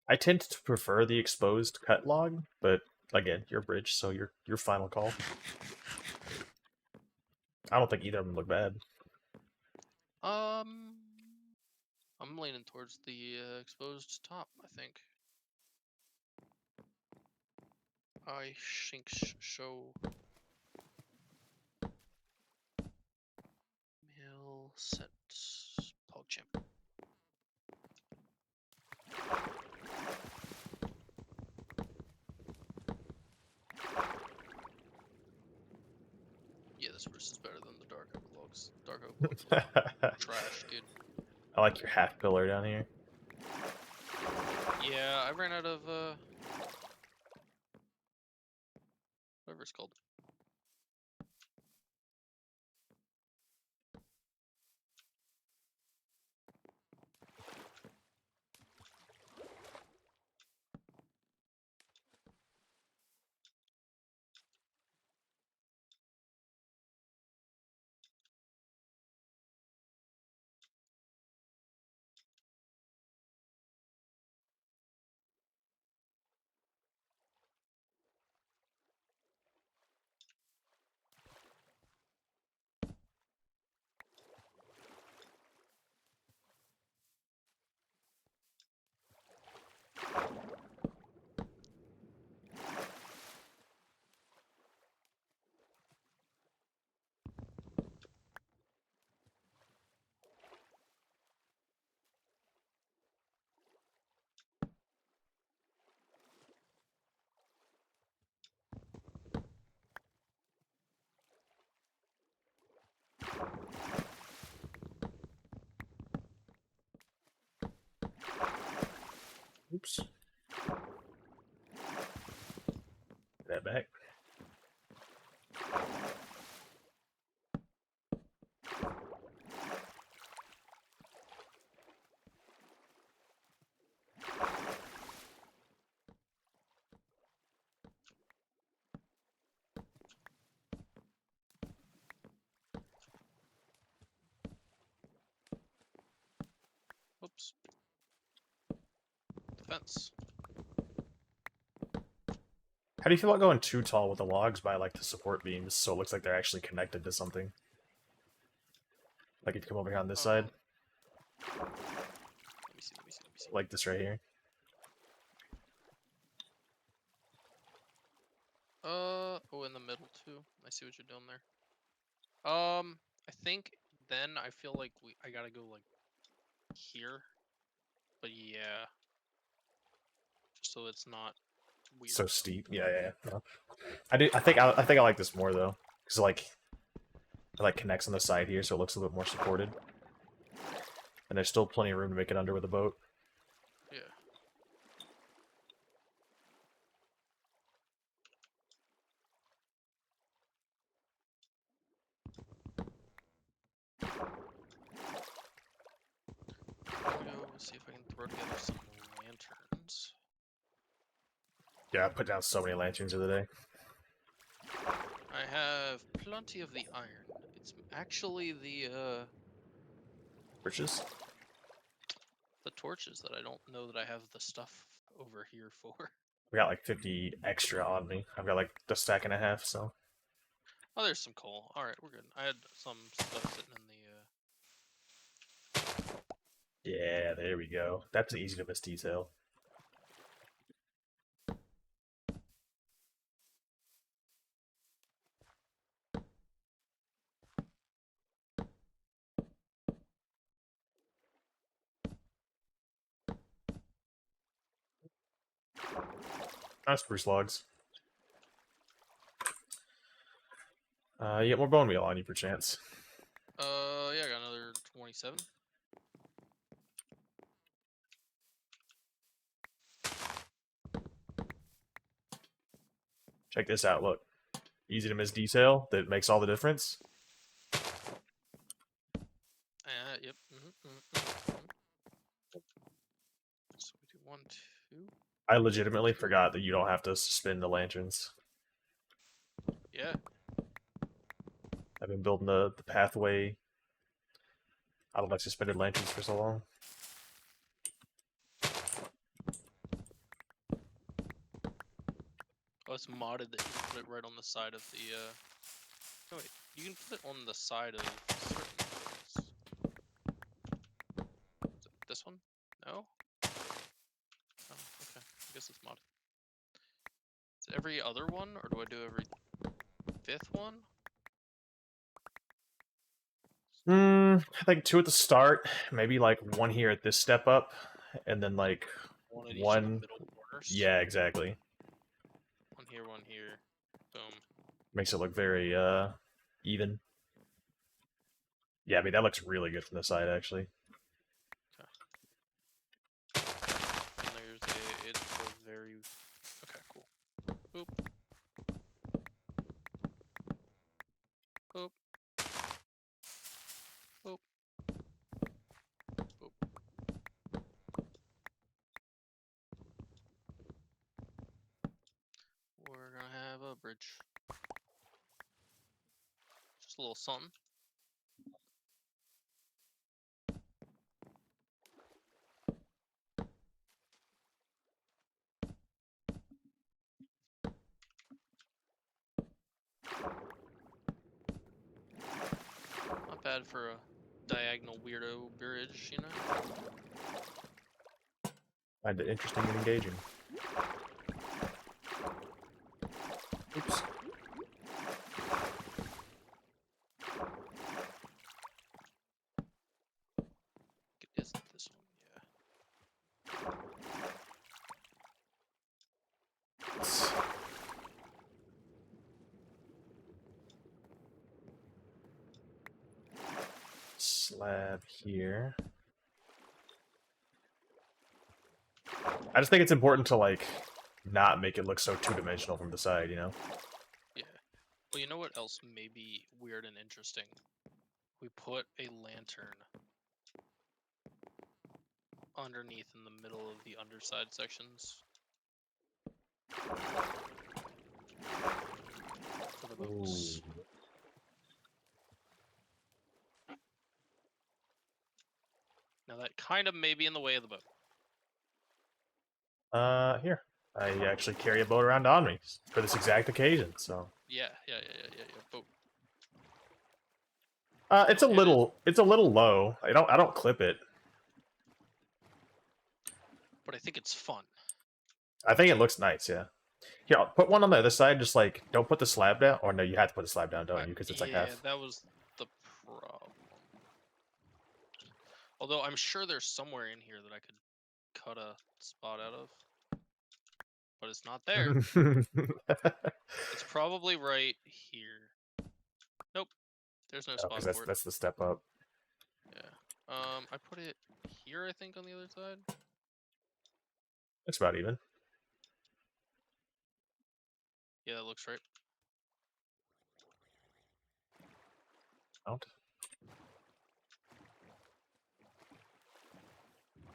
I tend to prefer the exposed cut log, but again, you're bridge, so your final call. I don't think either of them look bad. I'm leaning towards the exposed top. I think. I think show male set pog champ. spruce is better than the dark oak logs. Dark oak logs look trash, dude. I like your half pillar down here. Yeah, I ran out of whatever it's called. Oops. Put that back. Oops. Defense. How do you feel about going too tall with the logs by like the support beams so it looks like they're actually connected to something? Like if you come over here on this side, Let me see. Let me see. Let me see. like this right here. Oh, in the middle too. I see what you're doing there. I think then I feel like I gotta go like here, but yeah, just so it's not weird. So steep. Yeah. No. I do. I think I like this more though, because like it like connects on the side here, so it looks a little bit more supported. And there's still plenty of room to make it under with a boat. Yeah. I'm gonna go see if I can throw together some lanterns. Yeah, I put down so many lanterns the other day. I have plenty of the iron. It's actually the torches that I don't know that I have the stuff over here for. We got like 50 extra on me. I've got like a stack and a half, so. Oh, there's some coal. All right, we're good. I had some stuff sitting in the Yeah, there we go. That's easy to miss detail. Nice spruce logs. You get more bone meal on you, perchance. Yeah, I got another 27. Check this out, look. Easy to miss detail that makes all the difference. Yep. So we do 1, 2. I legitimately forgot that you don't have to suspend the lanterns. Yeah. I've been building the pathway out of like suspended lanterns for so long. Oh, it's modded that you can put it right on the side of the, No, wait. You can put it on the side of certain things. Is it this one? No? Oh, okay. I guess it's modded. Is it every other one, or do I do every 5th one? I think 2 at the start, maybe like 1 here at this step up, and then like One at each of the 1. middle corners? Yeah, exactly. 1 here, 1 here. Boom. Makes it look very even. Yeah, I mean, that looks really good from the side, actually. And it's a very... Okay, cool. Boop. Boop. Boop. Boop. We're gonna have a bridge. Just a little something. Not bad for a diagonal weirdo bridge, you know? Find it interesting and engaging. Oops. Isn't this one? Yeah. Slab here. I just think it's important to, like, not make it look so two-dimensional from the side, you know? Yeah. Well, you know what else may be weird and interesting? We put a lantern underneath in the middle of the underside sections. For the boats. Ooh. Now that kind of may be in the way of the boat. Here. I actually carry a boat around on me for this exact occasion, so... Yeah. Boat. It's a little low. I don't clip it. But I think it's fun. I think it looks nice, yeah. Here, I'll put one on the other side, just like, don't put the slab down. Or no, you have to put the slab down, don't you? Because it's like half. Yeah, that was the problem. Although I'm sure there's somewhere in here that I could cut a spot out of. But it's not there. It's probably right here. Nope. There's no spot for it. That's the step up. Yeah. I put it here, I think, on the other side. Looks about even. Yeah, that looks right. Out.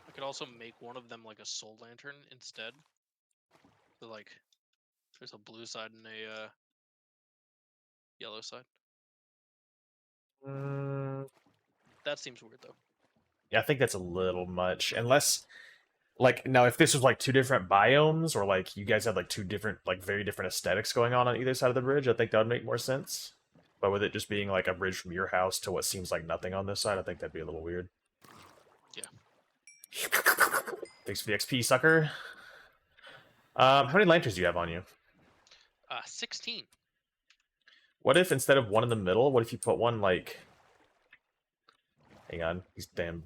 I could also make one of them like a soul lantern instead. So like, there's a blue side and a yellow side. That seems weird though. Yeah, I think that's a little much. Unless, like, now if this was like two different biomes, or like you guys had like two different, like very different aesthetics going on either side of the bridge, I think that would make more sense. But with it just being like a bridge from your house to what seems like nothing on this side, I think that'd be a little weird. Yeah. Thanks for the XP, sucker. How many lanterns do you have on you? 16. What if instead of one in the middle, what if you put one like... Hang on, these damn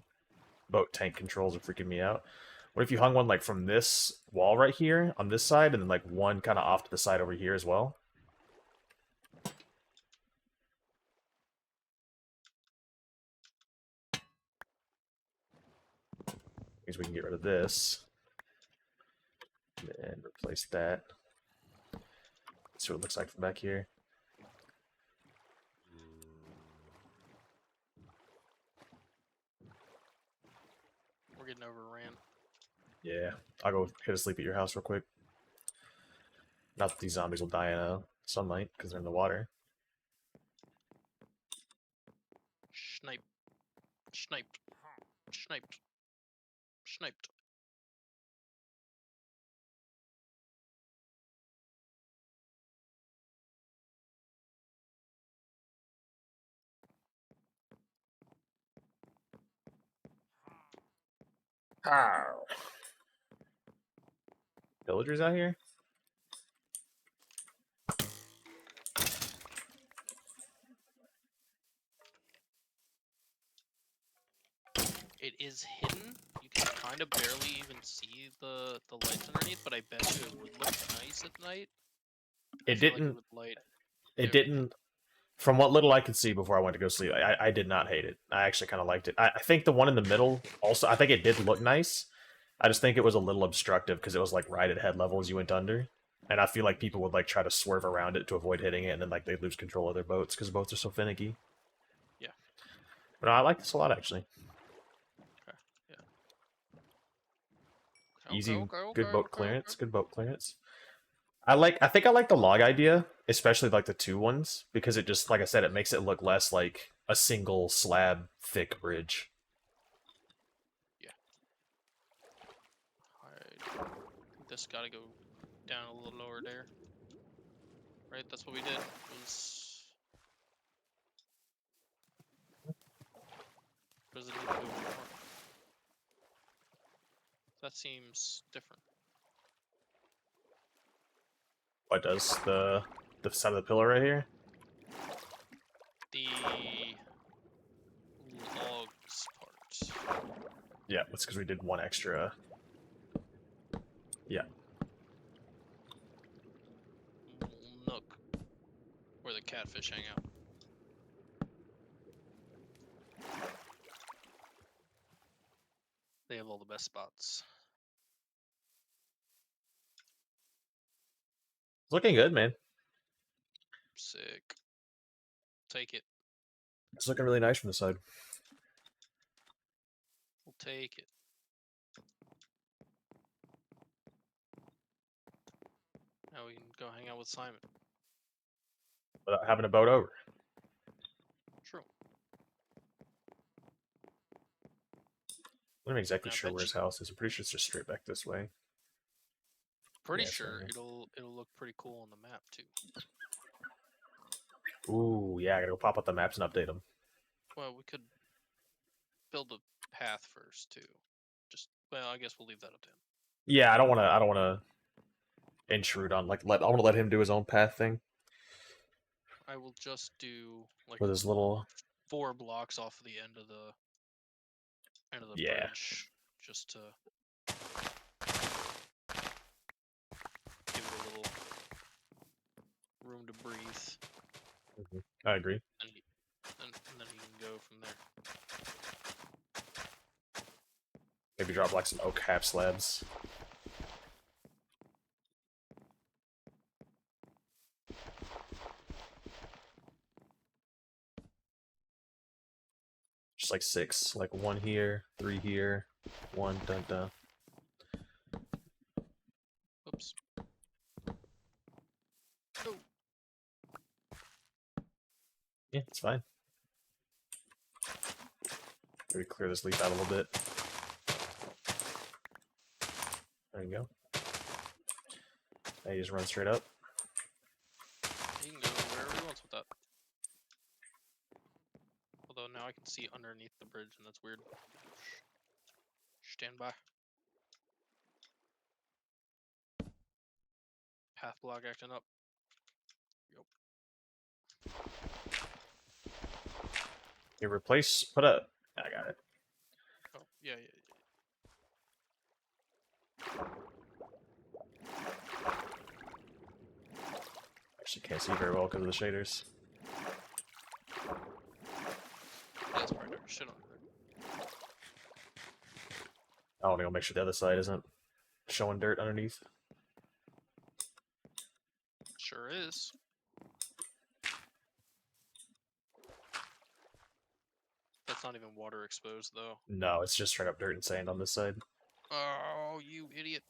boat tank controls are freaking me out. What if you hung one like from this wall right here on this side, and then like one kind of off to the side over here as well? Means we can get rid of this and replace that. Let's see what it looks like from back here. We're getting overran. Yeah, I'll go hit a sleep at your house real quick. Not that these zombies will die in sunlight because they're in the water. Sniped. Sniped. Sniped. Sniped. Ow. Villagers out here? It is hidden. You can kind of barely even see the lights underneath, but I bet you it would look nice at night. It didn't. Like it would light it didn't From what little I could see before I went to go sleep, I did not hate it. I actually kind of liked it. I think the one in the middle also, I think it did look nice. I just think it was a little obstructive because it was like right at head level as you went under. And I feel like people would like try to swerve around it to avoid hitting it, and then like they'd lose control of their boats because boats are so finicky. Yeah. But no, I like this a lot actually. Okay. Yeah. Easy, good Okay. boat clearance. Good boat clearance. I think I like the log idea, especially like the two ones, because it just, like I said, it makes it look less like a single slab thick bridge. Yeah. I think this got to go down a little lower there. Right. That's what we did. Was does it need to go more? That seems different. What does the side of the pillar right here? The logs part. Yeah, that's because we did one extra. Yeah. Nook where the catfish hang out. They have all the best spots. It's looking good, man. Sick. Take it. It's looking really nice from the side. We'll take it. Now we can go hang out with Simon. Without having a boat over. True. I'm not exactly I sure bet where his house is. I'm pretty sure it's just straight back this way. Pretty Yeah, it's right sure here. it'll look pretty cool on the map too. Ooh, yeah, I gotta go pop up the maps and update them. Well, we could build a path first too. Just well, I guess we'll leave that up to him. Yeah, I don't wanna intrude on I wanna let him do his own path thing. I will just do like With his little 4 blocks off of the end of the yeah. bridge, just to give it a little room to breathe. I agree. And then he can go from there. Maybe drop like some oak half slabs. Just like 6, like 1 here, 3 here, 1 dun dun. Oops. Oh. Yeah, it's fine. Maybe clear this leaf out a little bit. There you go. Now you just run straight up. He can go wherever he wants with that. Although now I can see underneath the bridge, and that's weird. Stand by. Path block acting up. Yep. You replace, put a, I got it. Oh, yeah. Actually can't see very well because of the shaders. Yeah, it's probably shit on there. I want to go make sure the other side isn't showing dirt underneath. Sure is. That's not even water exposed, though. No, it's just straight up dirt and sand on this side. Oh, you idiot.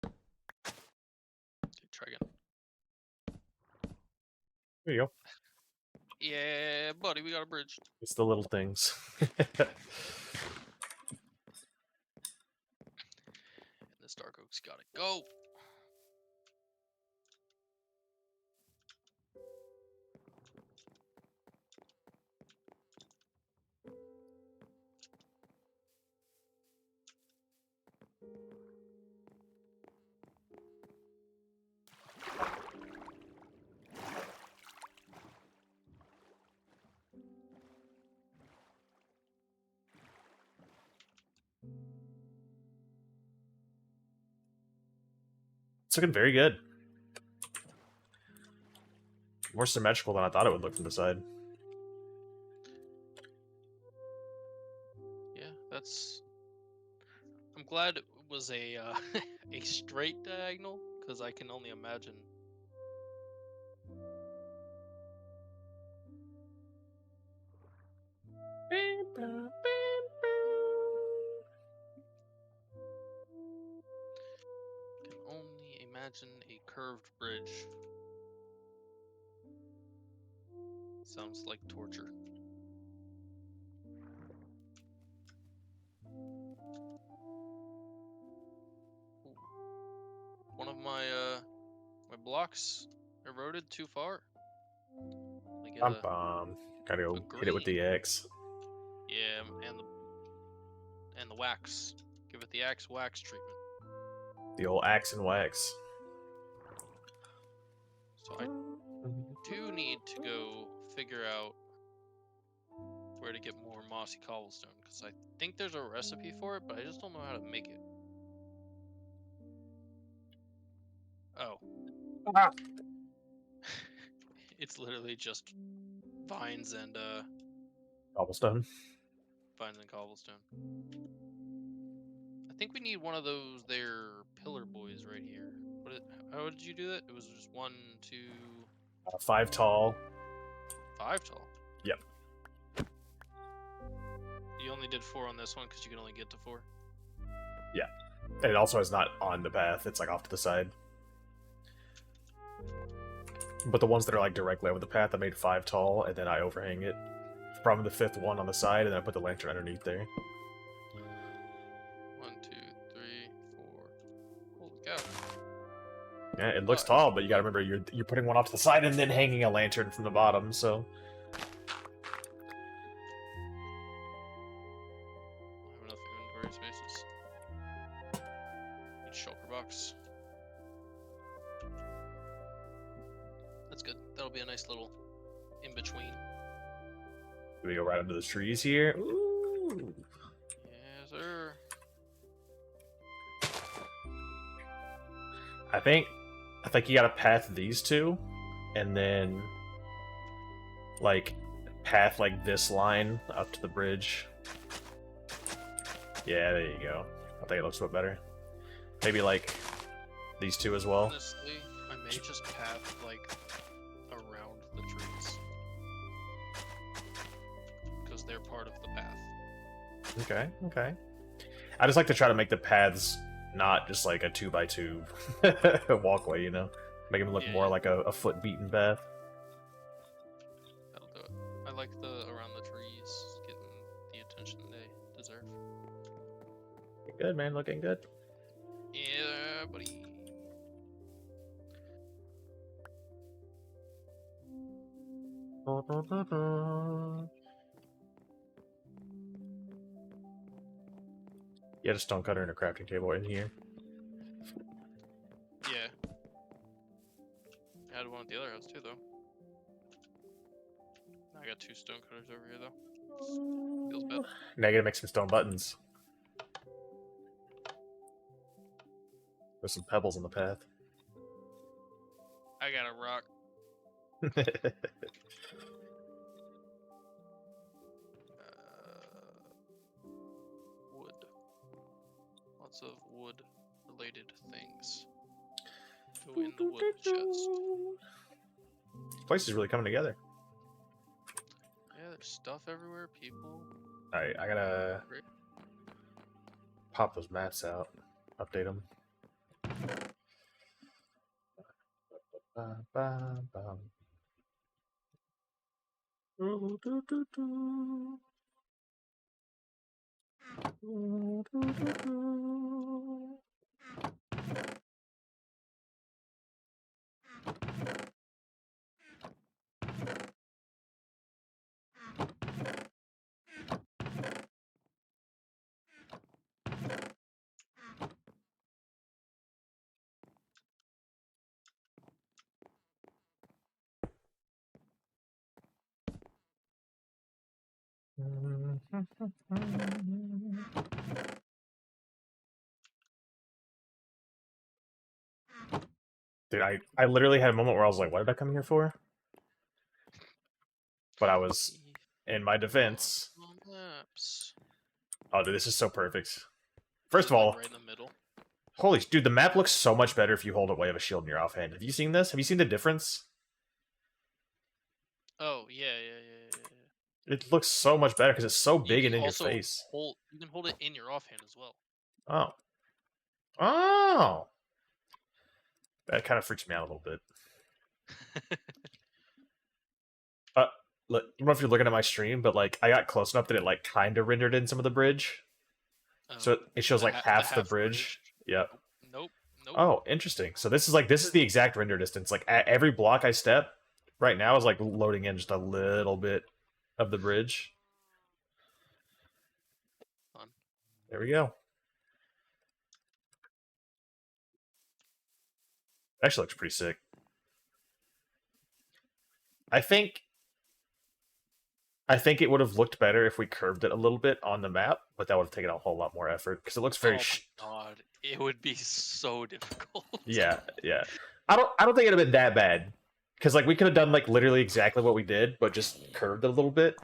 Okay, try again. There you go. Yeah, buddy, we got a bridge. It's the little things. And this Dark Oak's gotta go. It's looking very good. More symmetrical than I thought it would look from the side. Yeah, that's. I'm glad it was a a straight diagonal, because I can only imagine. Can only imagine a curved bridge. Sounds like torture. Ooh. One of my my blocks eroded too far. I get Bum bum. Gotta go hit it with green. the X. Yeah, and the wax. Give it the axe wax treatment. The old axe and wax. So I do need to go figure out where to get more mossy cobblestone, because I think there's a recipe for it, but I just don't know how to make it. Oh. It's literally just vines and Cobblestone. cobblestone. I think we need one of those there pillar boys right here. How did you do that? It was just 1, 2, 5 tall. 5 tall. Yep. You only did 4 on this one because you can only get to 4. Yeah. And it also is not on the path, it's like off to the side. But the ones that are like directly over the path, I made 5 tall, and then I overhang it from the 5th one on the side, and then I put the lantern underneath there. 1, 2, 3, 4. Holy cow. Yeah, it looks tall, but you gotta remember you're putting one off to the side and then hanging a lantern from the bottom, so. I have enough inventory spaces. Need shulker box. That's good. That'll be a nice little in between. Do we go right under the trees here? Ooh. Yes, sir. I think you gotta path these two, and then like path like this line up to the bridge. Yeah, there you go. I think it looks a bit better. Maybe like these two as well. Honestly, I may just path like around the trees because they're part of the path. Okay, okay. I just like to try to make the paths not just like a 2x2 walkway, you know? Make them look more like a foot beaten path. That'll do it. I like the around the trees getting the attention they deserve. Looking good, man. Looking good. Yeah, buddy. Yeah, just stone cutter and a crafting table in here. Yeah. I had one at the other house too, though. I got 2 stone cutters over here, though. Feels bad. Now I gotta make some stone buttons. There's some pebbles in the path. I got a rock. Wood. Lots of wood-related things. Go in the wood chest. This place is really coming together. Yeah, there's stuff everywhere. People. Alright, I gotta pop those maps out. Update them. Dude, I literally had a moment where I was like, what did I come here for? But I was, in my defense... Maps. Oh, dude, this is so perfect. Is First it of like all, right in the middle? holy... Dude, the map looks so much better if you hold it way of a shield in your offhand. Have you seen this? Have you seen the difference? Oh yeah. It looks so much better because it's so You big can and in your also face. hold it in your offhand as well. Oh. Oh! That kind of freaks me out a little bit. Look, I don't know if you're looking at my stream, but like I got close enough that it like kind of rendered in some of the bridge. So it shows like half the bridge. Yep. Nope. Oh, interesting. So this is the exact render distance. Like at every block I step right now is like loading in just a little bit of the bridge. Fun. There we go. Actually looks pretty sick. I think it would have looked better if we curved it a little bit on the map, but that would have taken a whole lot more effort because it looks very. Oh my god, it would be so difficult. Yeah. I don't think it'd have been that bad because like we could have done like literally exactly what we did, but just curved it a little bit.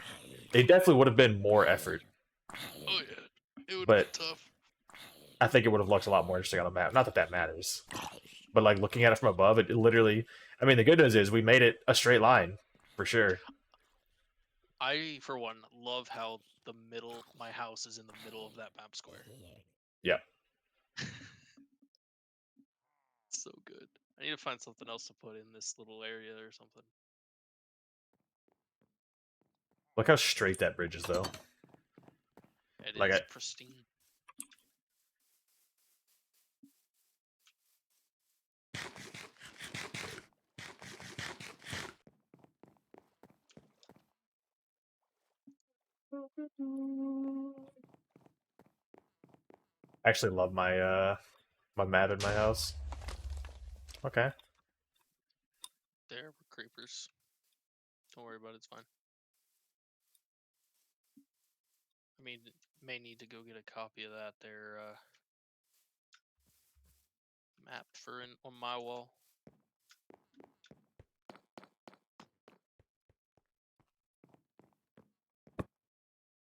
It definitely would have been more effort. Oh yeah, it would But be tough. I think it would have looked a lot more interesting on the map. Not that that matters, but like looking at it from above, it literally. I mean, the good news is we made it a straight line for sure. I, for one, love how my house is in the middle of that map square. Yeah. So good. I need to find something else to put in this little area or something. Look how straight that bridge is, though. It like is pristine. I actually love my my map in my house. Okay. There were creepers. Don't worry about it, it's fine. I mean, may need to go get a copy of that there map on my wall.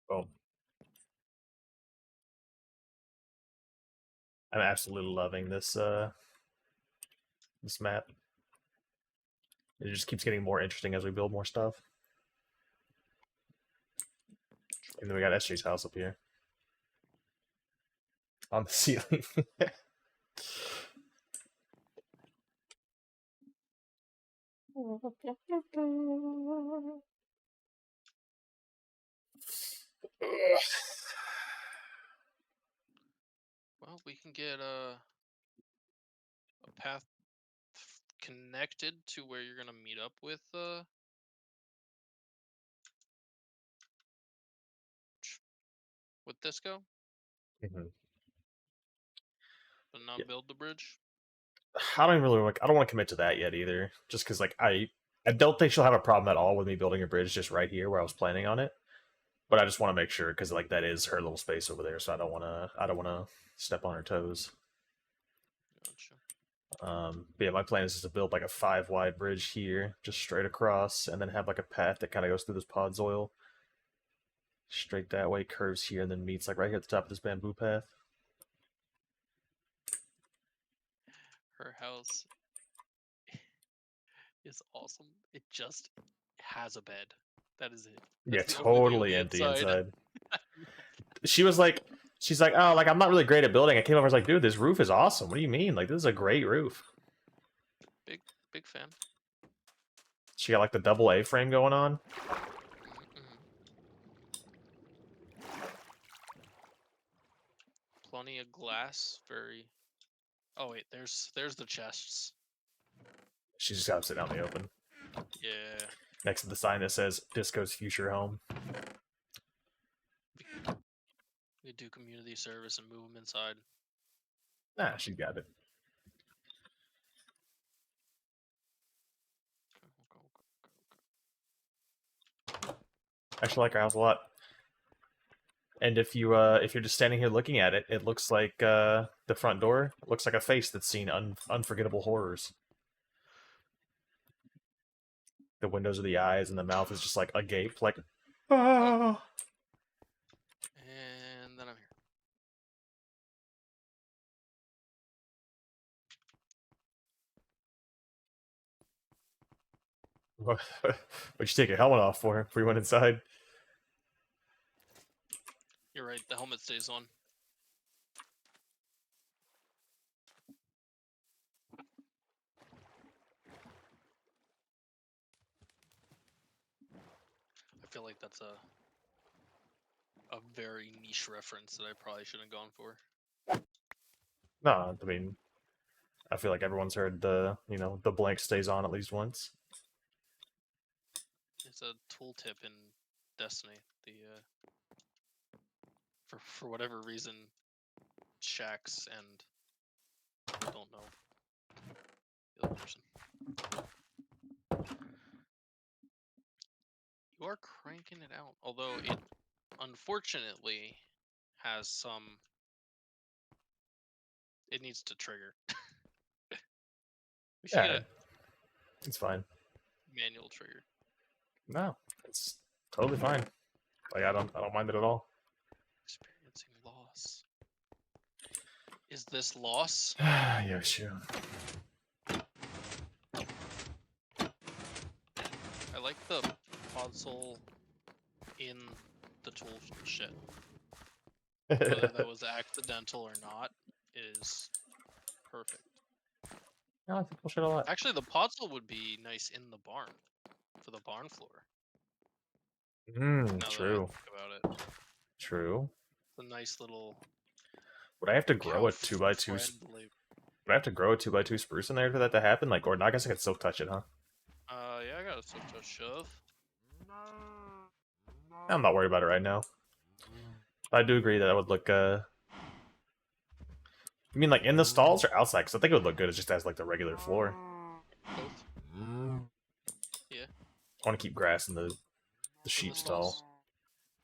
Boom. I'm absolutely loving this this map. It just keeps getting more interesting as we build more stuff. And then we got SJ's house up here. On the ceiling. Well, we can get a path connected to where you're gonna meet up with Disco, but not build the bridge. I don't even really like. I don't want to commit to that yet either. Just because like I don't think she'll have a problem at all with me building a bridge just right here where I was planning on it. But I just want to make sure because like that is her little space over there, so I don't want to step on her toes. Gotcha. But yeah, my plan is just to build like a 5-wide bridge here, just straight across, and then have like a path that kind of goes through this Podzoil. Straight that way, curves here, and then meets like right here at the top of this bamboo path. Her house is awesome. It just has a bed. That is it. That's totally empty inside. She's like, oh, like I'm not really great at building. I came over, I was like, dude, this roof is awesome. What do you mean? Like, this is a great roof. Big fan. She got like the double A frame going on. Plenty of glass. Very. Oh wait, there's the chests. She's just got to sit out in the open. Yeah. Next to the sign that says Disco's future home. We do community service and move them inside. Nah, she got it. I actually like her house a lot. And if you're just standing here looking at it, it looks like the front door looks like a face that's seen unforgettable horrors. the windows are the eyes, and the mouth is just like agape, like. Ah. And then I'm here. What'd you take your helmet off for before you went inside? You're right, the helmet stays on. I feel like that's a very niche reference that I probably shouldn't have gone for. No, I mean, I feel like everyone's heard the the blank stays on at least once. It's a tooltip in Destiny. The for whatever reason, Shax and I don't know the other person. You are cranking it out, although it unfortunately has some. It needs to trigger. We should Yeah, get a it's fine. manual trigger. No, it's totally fine. Like I don't mind it at all. Experiencing loss. Is this loss? Yoshu. I like the console in the tool shed. Whether that was accidental or not is perfect. No, I think we'll shit a lot. Actually, the podzol would be nice in the barn for the barn floor. Now that I True. think about it, True. it's a nice little. Would I have to grow a cow 2x2? friendly. Would I have to grow a 2x2 spruce in there for that to happen? Like, or not? I guess I could silk touch it, huh? Yeah, I got a silk touch shove. I'm not worried about it right now. I do agree that would look. You mean like in the stalls or outside? Because I think it would look good. It just as like the regular floor. Both. Yeah. I want to keep grass in the sheep stall. Stalls.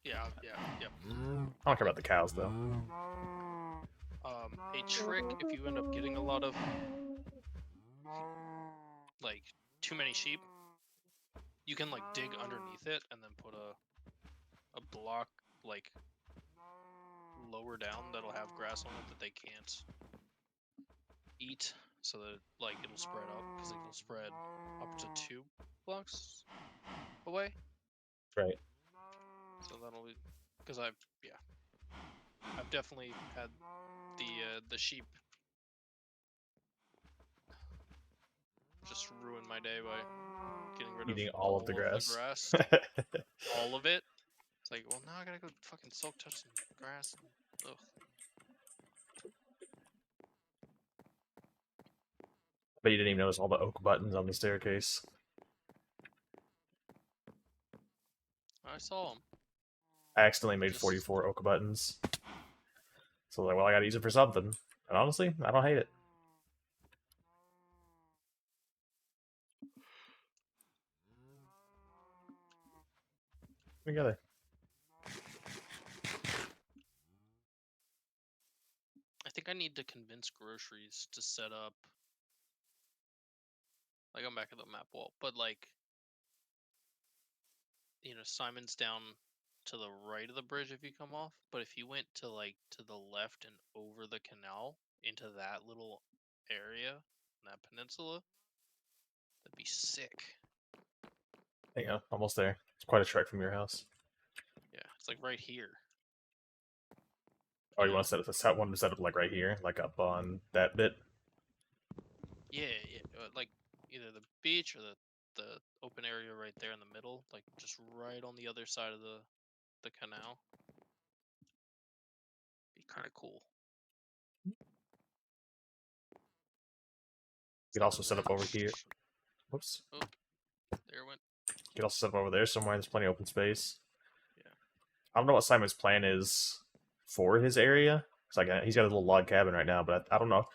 Yeah. I don't care about the cows though. A trick if you end up getting a lot of like too many sheep, you can like dig underneath it and then put a block like lower down that'll have grass on it that they can't eat, so that like it'll spread up, because it will spread up to 2 blocks away. Right. So that'll be, because I've definitely had the sheep just ruin my day by getting rid Eating of all of the grass. All of it. It's like, well, now I gotta go fucking silk touch some grass. Ugh. But you didn't even notice all the oak buttons on the staircase. I saw them. I accidentally made 44 oak buttons. So I was like, well, I gotta use it for something. And honestly, I don't hate it. Together. I think I need to convince groceries to set up. Like, I'm back at the map wall, but like, Simon's down to the right of the bridge if you come off, but if you went to the left and over the canal into that little area, that peninsula, that'd be sick. There you go, almost there. It's quite a trek from your house. Yeah, it's like right here. Oh, you want to set up like right here, like up on that bit? Yeah. Like either the beach or the open area right there in the middle, like just right on the other side of the canal. Be kind of cool. You could also set up over here. Whoops. Oh, there went. You could also set up over there somewhere. There's plenty of open space. Yeah. I don't know what Simon's plan is for his area. It's like he's got a little log cabin right now, but I don't know.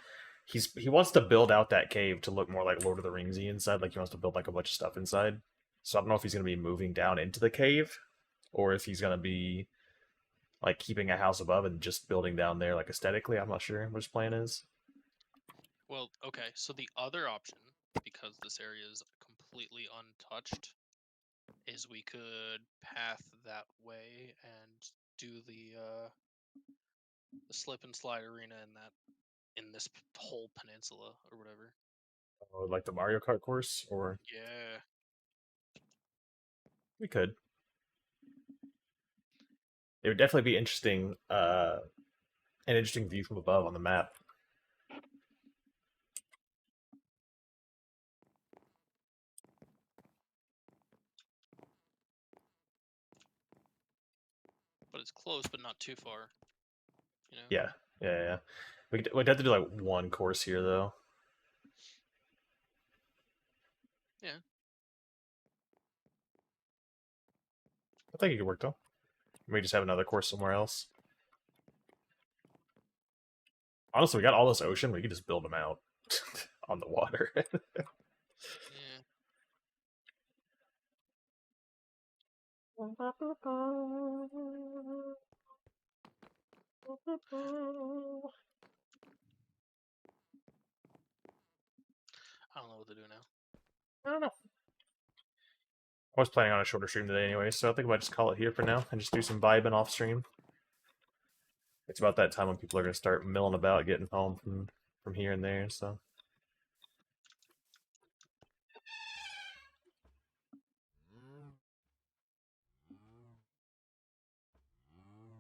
He wants to build out that cave to look more like Lord of the Ringsy inside. Like he wants to build like a bunch of stuff inside. So I don't know if he's gonna be moving down into the cave, or if he's gonna be like keeping a house above and just building down there like aesthetically. I'm not sure what his plan is. Well, okay. So the other option, because this area is completely untouched is we could path that way and do the slip and slide arena in this whole peninsula or whatever. Oh, like the Mario Kart course, or Yeah. we could. It would definitely be interesting. An interesting view from above on the map. But it's close, but not too far. You know? Yeah, yeah. We'd have to do like one course here, though. Yeah. I think it could work, though. We just have another course somewhere else. Honestly, we got all this ocean. We could just build them out on the water. Yeah. I don't know what to do now. I don't know. I was planning on a shorter stream today anyway, so I think I might just call it here for now and just do some vibing off stream. It's about that time when people are going to start milling about, getting home from here and there, so.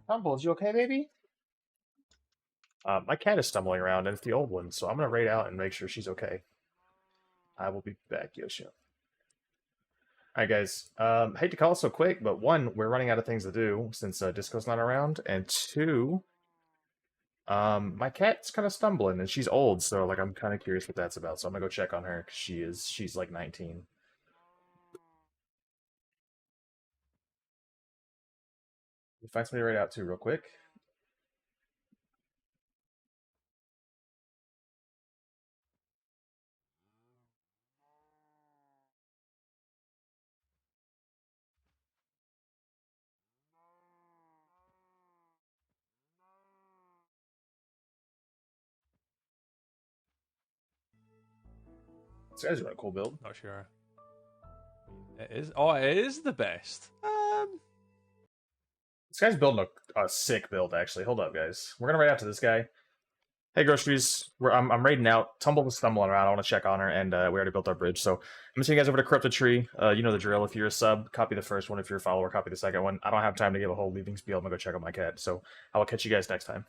Tumbles, you okay, baby? My cat is stumbling around, and it's the old one, so I'm going to raid out and make sure she's okay. I will be back, Yoshu. Alright, guys. Hate to call it so quick, but one, we're running out of things to do since Disco's not around, and two, my cat's kind of stumbling, and she's old, so like I'm kind of curious what that's about. So I'm gonna go check on her because she's like 19. You find somebody right out too, real quick. This guy's doing a cool build. Not sure. It is. Oh, it is the best. This guy's building a sick build, actually. Hold up, guys. We're gonna raid out to this guy. Hey, groceries. I'm raiding out. Tumble was stumbling around. I want to check on her, and we already built our bridge. So I'm gonna send you guys over to Corrupted Tree. You know the drill. If you're a sub, copy the first one. If you're a follower, copy the second one. I don't have time to give a whole leaving spiel. I'm gonna go check on my cat. So I will catch you guys next time.